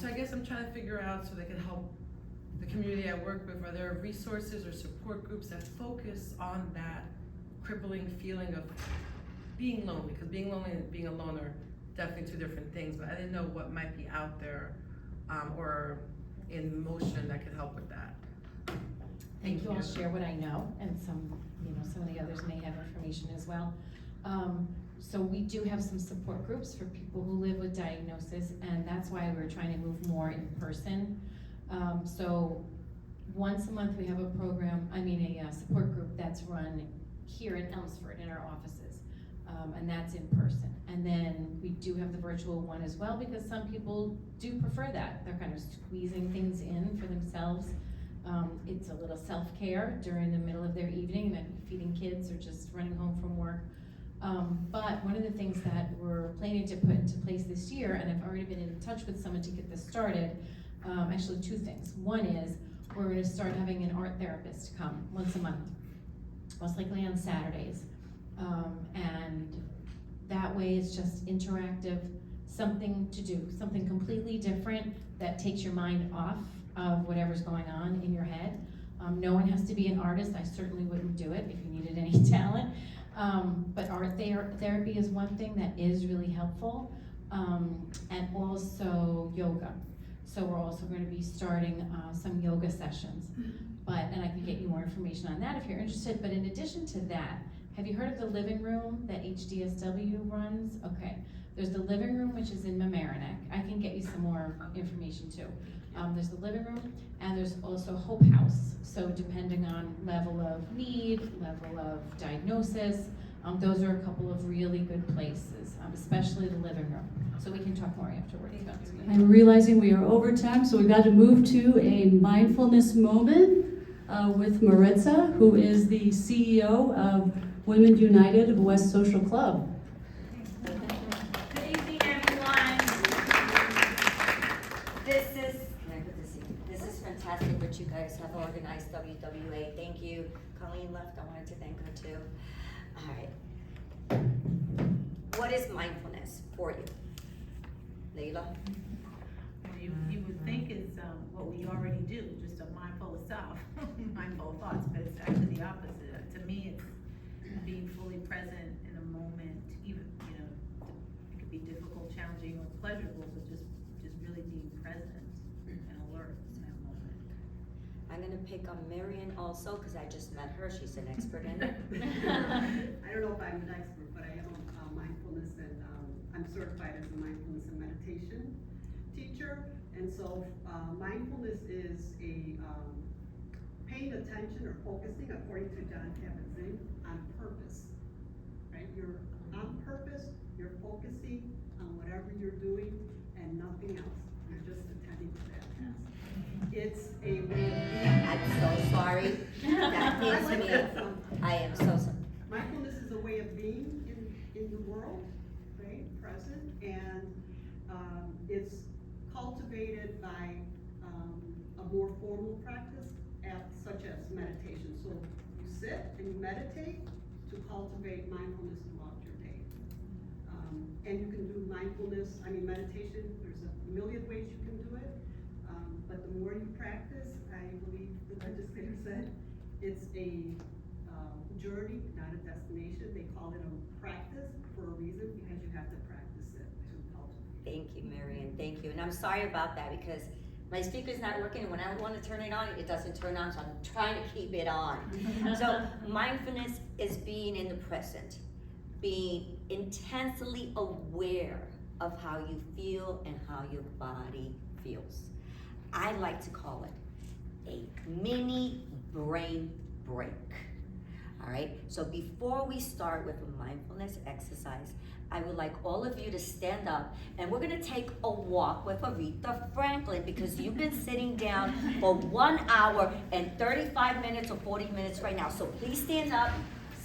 So I guess I'm trying to figure out so they can help the community I work with. Are there resources or support groups that focus on that crippling feeling of being lonely? Because being lonely and being alone are definitely two different things, but I didn't know what might be out there or in motion that could help with that. Thank you. I'll share what I know, and some of the others may have information as well. So we do have some support groups for people who live with diagnosis, and that's why we're trying to move more in person. So once a month we have a program, a support group that's run here in Elmsford in our offices, and that's in person. And then we do have the virtual one as well, because some people do prefer that. They're kind of squeezing things in for themselves. It's a little self-care during the middle of their evening, maybe feeding kids or just running home from work. But one of the things that we're planning to put into place this year, and I've already been in touch with someone to get this started, actually two things. One is we're going to start having an art therapist come once a month, most likely on Saturdays. And that way it's just interactive, something to do, something completely different that takes your mind off of whatever's going on in your head. No one has to be an artist. I certainly wouldn't do it if you needed any talent. But art therapy is one thing that is really helpful. And also yoga. So we're also going to be starting some yoga sessions. And I can get you more information on that if you're interested. But in addition to that, have you heard of the living room that HDSW runs? Okay. There's the living room, which is in Mamaroneck. I can get you some more information too. There's the living room, and there's also Hope House. So depending on level of need, level of diagnosis, those are a couple of really good places, especially the living room. So we can talk more afterwards about this. I'm realizing we are over time, so we've got to move to a mindfulness moment with Maritza, who is the CEO of Women United of West Social Club. Good evening, everyone. This is fantastic what you guys have organized, WWA. Thank you. Colleen left, I wanted to thank her too. All right. What is mindfulness for you? Leila? You would think it's what we already do, just a mindful of self, mindful of thoughts, but it's actually the opposite. To me, it's being fully present in a moment, even, it could be difficult, challenging, or pleasurable, but just really being present and alert in that moment. I'm gonna pick on Marion also, because I just met her, she's an expert in it. I don't know if I'm an expert, but I am mindfulness, and I'm certified as a mindfulness and meditation teacher. And so mindfulness is a paying attention or focusing, according to John Kabat-Zinn, on purpose, right? right? You're on purpose, you're focusing on whatever you're doing and nothing else. You're just attending to that task. It's a way of being. I'm so sorry. That I is like me. that sound. I am so sorry. Mindfulness is a way of being in the world, right, present, and it's cultivated by a more formal practice, such as meditation. So you sit and you meditate to cultivate mindfulness throughout your day. And you can do mindfulness, meditation, there's a million ways you can do it, but the more you practice, I believe the legislator said, it's a journey, not a destination. They call it a practice for a reason, because you have to practice it to cultivate. Thank you, Marian, thank you. And I'm sorry about that because my speaker's not working, and when I want to turn it on, it doesn't turn on, so I'm trying to keep it on. So mindfulness is being in the present, being intensely aware of how you feel and how your body feels. I like to call it a mini brain break. All right, so before we start with a mindfulness exercise, I would like all of you to stand up, and we're gonna take a walk with Aretha Franklin, because you've been sitting down for 1 hour and 35 minutes or 40 minutes right now. So please stand up,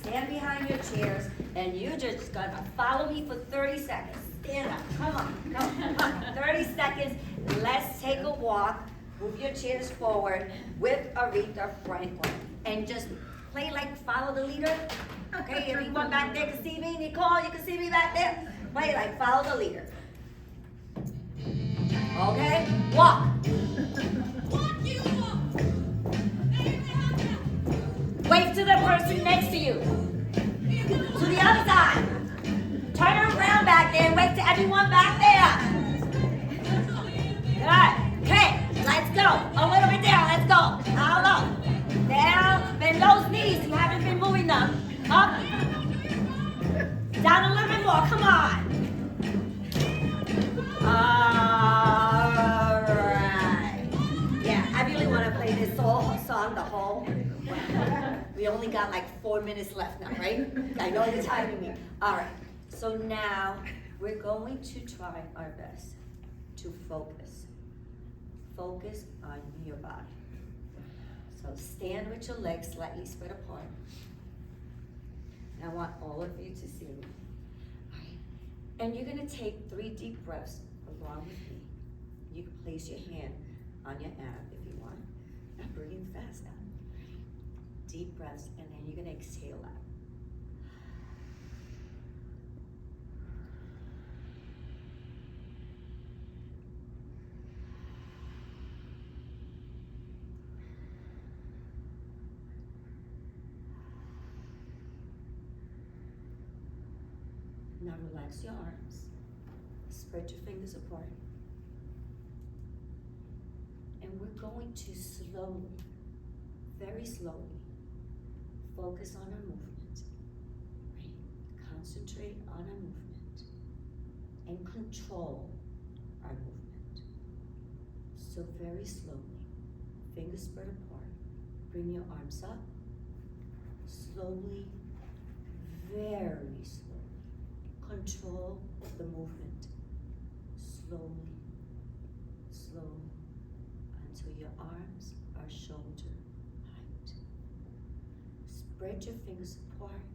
stand behind your chairs, and you're just gonna follow me for 30 seconds. Stand up, come on, come on. 30 seconds, let's take a walk. Move your chairs forward with Aretha Franklin, and just play like follow the leader. Okay, everyone back there can see me. Nicole, you can see me back there. Play like follow the leader. Okay, walk. Walk, you walk. Wave to the person next to you. To the other side. Turn around back there and wave to everyone back there. Good. Okay, let's go. A little bit down, let's go. How low? Down, bend those knees, you haven't been moving them. Up, down a little bit more, come on. Alright. Yeah, I really want to play this song the whole. We only got like 4 minutes left now, right? I know you're timing me. Alright, so now we're going to try our best to focus. Focus on your body. So stand with your legs slightly spread apart. And I want all of you to see me. All right. And you're gonna take 3 deep breaths along with me. You can place your hand on your ab if you want. Not breathing fast now. Deep breaths, and then you're gonna exhale out. Now relax your arms, spread your fingers apart, and we're going to slowly, very slowly, focus on our movement, right? Concentrate on our movement and control our movement. So very slowly, fingers spread apart, bring your arms up, slowly, very slowly. Control the movement, slowly, slowly, until your arms are shoulder height. Spread your fingers apart.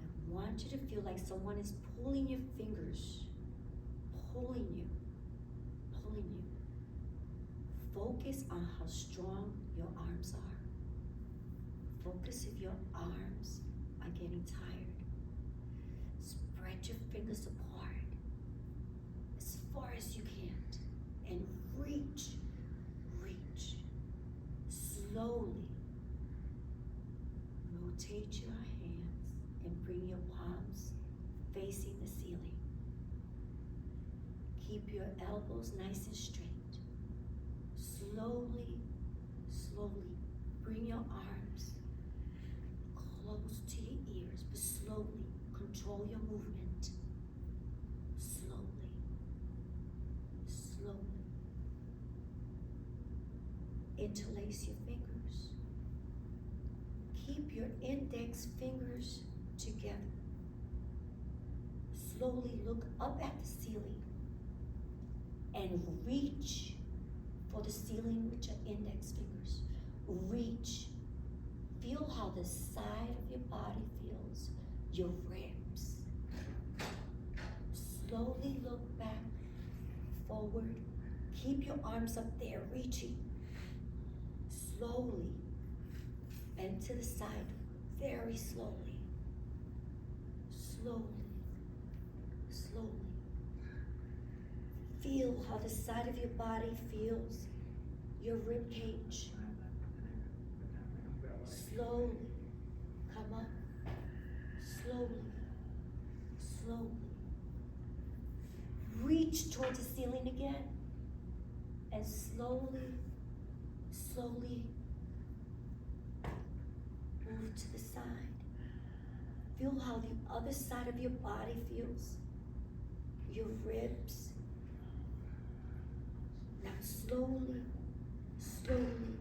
I want you to feel like someone is pulling your fingers, pulling you, pulling you. Focus on how strong your arms are. Focus if your arms are getting tired. Spread your fingers apart as far as you can and reach, reach. Slowly rotate your hands and bring your palms facing the ceiling. Keep your elbows nice and straight. Slowly, slowly bring your arms close to your ears, but slowly control your movement. Slowly, slowly. Interlace your fingers. Keep your index fingers together. Slowly look up at the ceiling and reach for the ceiling with your index fingers. Reach. Feel how the side of your body feels, your ribs. Slowly look back, forward. Keep your arms up there, reaching. Slowly bend to the side, very slowly. Slowly, slowly. Feel how the side of your body feels, your rib cage. Slowly, come up. Slowly, slowly. Reach towards the ceiling again. And slowly, slowly move to the side. Feel how the other side of your body feels. Your ribs. Now slowly, slowly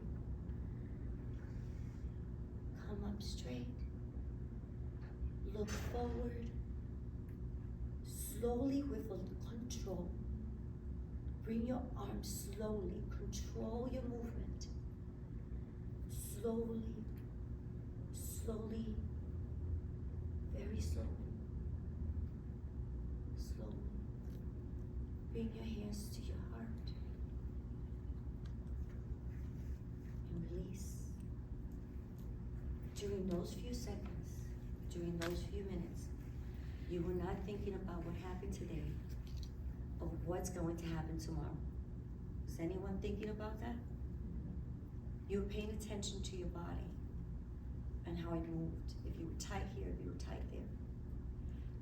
come up straight. Look forward. Slowly with a control. Bring your arms slowly. Control your movement. Slowly, slowly, very slowly. Slowly. Bring your hands to your heart. And release. During those few seconds, during those few minutes, you were not thinking about what happened today or what's going to happen tomorrow. Is anyone thinking about that? You were paying attention to your body and how it moved. If you were tight here, if you were tight there.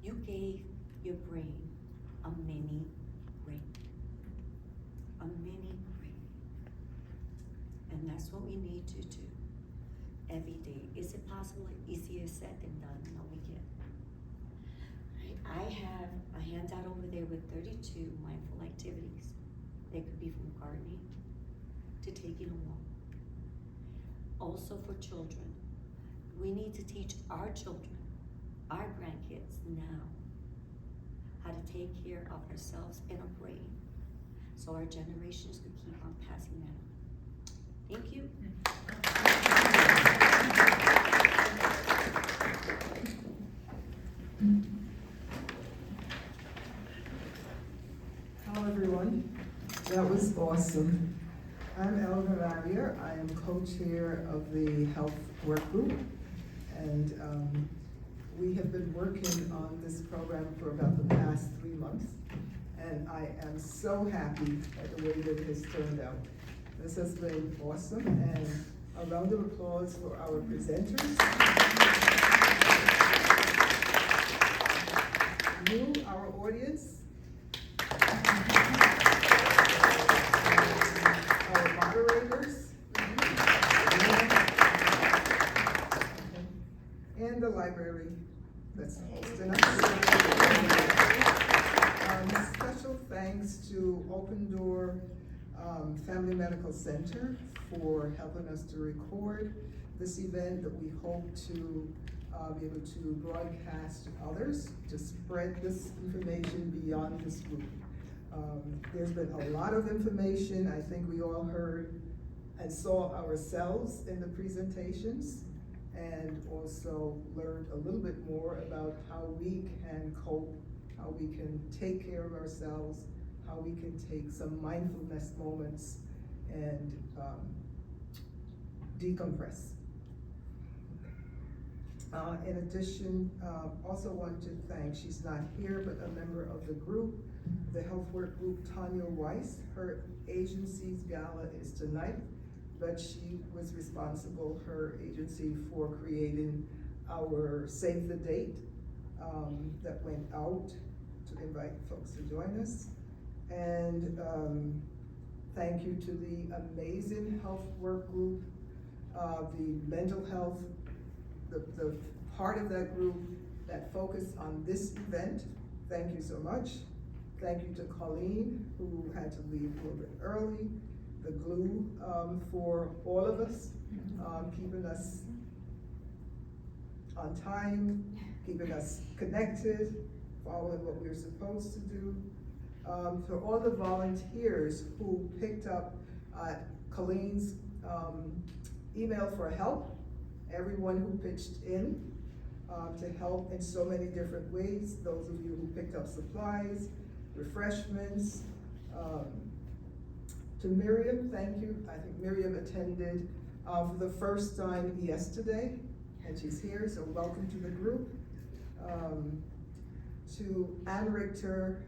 You gave your brain a mini break. A mini break. And that's what we need to do every day. Is it possible? Easier said than done. No, we can't. I have a handout over there with 32 mindful activities. They could be from gardening to taking a walk. Also for children. We need to teach our children, our grandkids now, how to take care of ourselves and our brain so our generations could keep on passing that on. Thank you. Hello everyone, that was awesome. I'm Elga Ravier. I am co-chair of the health work group, and we have been working on this program for about the past 3 months, and I am so happy at the way that it has turned out. This has been awesome, and a round of applause for our presenters. You, our audience, our moderators, and the library that's hosting us. Special thanks to Open Door Family Medical Center for helping us to record this event that we hope to be able to broadcast to others, to spread this information beyond this group. There's been a lot of information. I think we all heard and saw ourselves in the presentations, and also learned a little bit more about how we can cope, how we can take care of ourselves, how we can take some mindfulness moments and decompress. In addition, also want to thank, she's not here, but a member of the group, the health work group, Tanya Weiss. Her agency's gala is tonight, but she was responsible, her agency, for creating our Save the Date that went out to invite folks to join us. And thank you to the amazing health work group, the mental health, the part of that group that focused on this event. Thank you so much. Thank you to Colleen, who had to leave a little bit early, the glue for all of us, keeping us on time, keeping us connected, following what we're supposed to do. For all the volunteers who picked up Colleen's email for help, everyone who pitched in to help in so many different ways, those of you who picked up supplies, refreshments. To Miriam, thank you. I think Miriam attended for the first time yesterday, and she's here, so welcome to the group. To Ann Richter,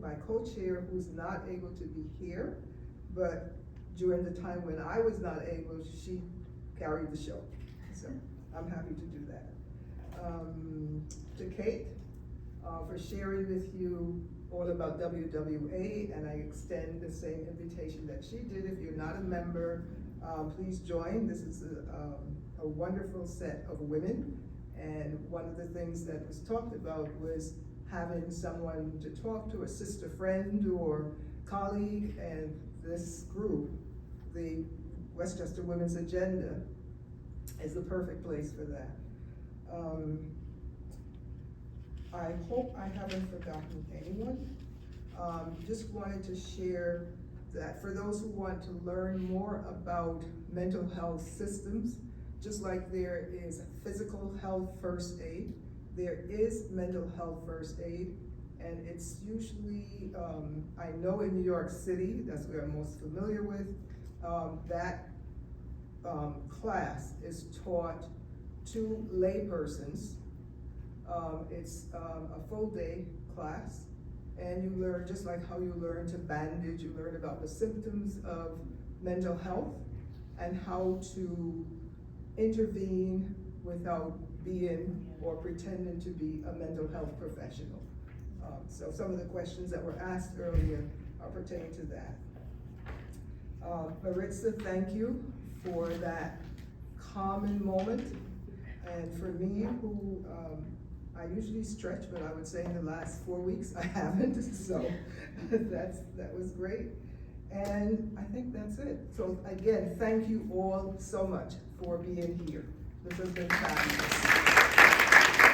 my co-chair, who's not able to be here, but during the time when I was not able, she carried the show. So I'm happy to do that. To Kate, for sharing with you all about WWA, and I extend the same invitation that she did. If you're not a member, please join. This is a wonderful set of women, and one of the things that was talked about was having someone to talk to, a sister friend or colleague, and this group, the Westchester Women's Agenda, is the perfect place for that. I hope I haven't forgotten anyone. Just wanted to share that for those who want to learn more about mental health systems, just like there is physical health first aid, there is mental health first aid, and it's usually, I know in New York City, that's where I'm most familiar with, that class is taught to laypersons. It's a full day class, and you learn, just like how you learn to bandage, you learn about the symptoms of mental health and how to intervene without being or pretending to be a mental health professional. So some of the questions that were asked earlier are pertaining to that. Maritza, thank you for that common moment. And for me, who I usually stretch, but I would say in the last 4 weeks I haven't, so that was great. And I think that's it. So again, thank you all so much for being here. This has been fabulous.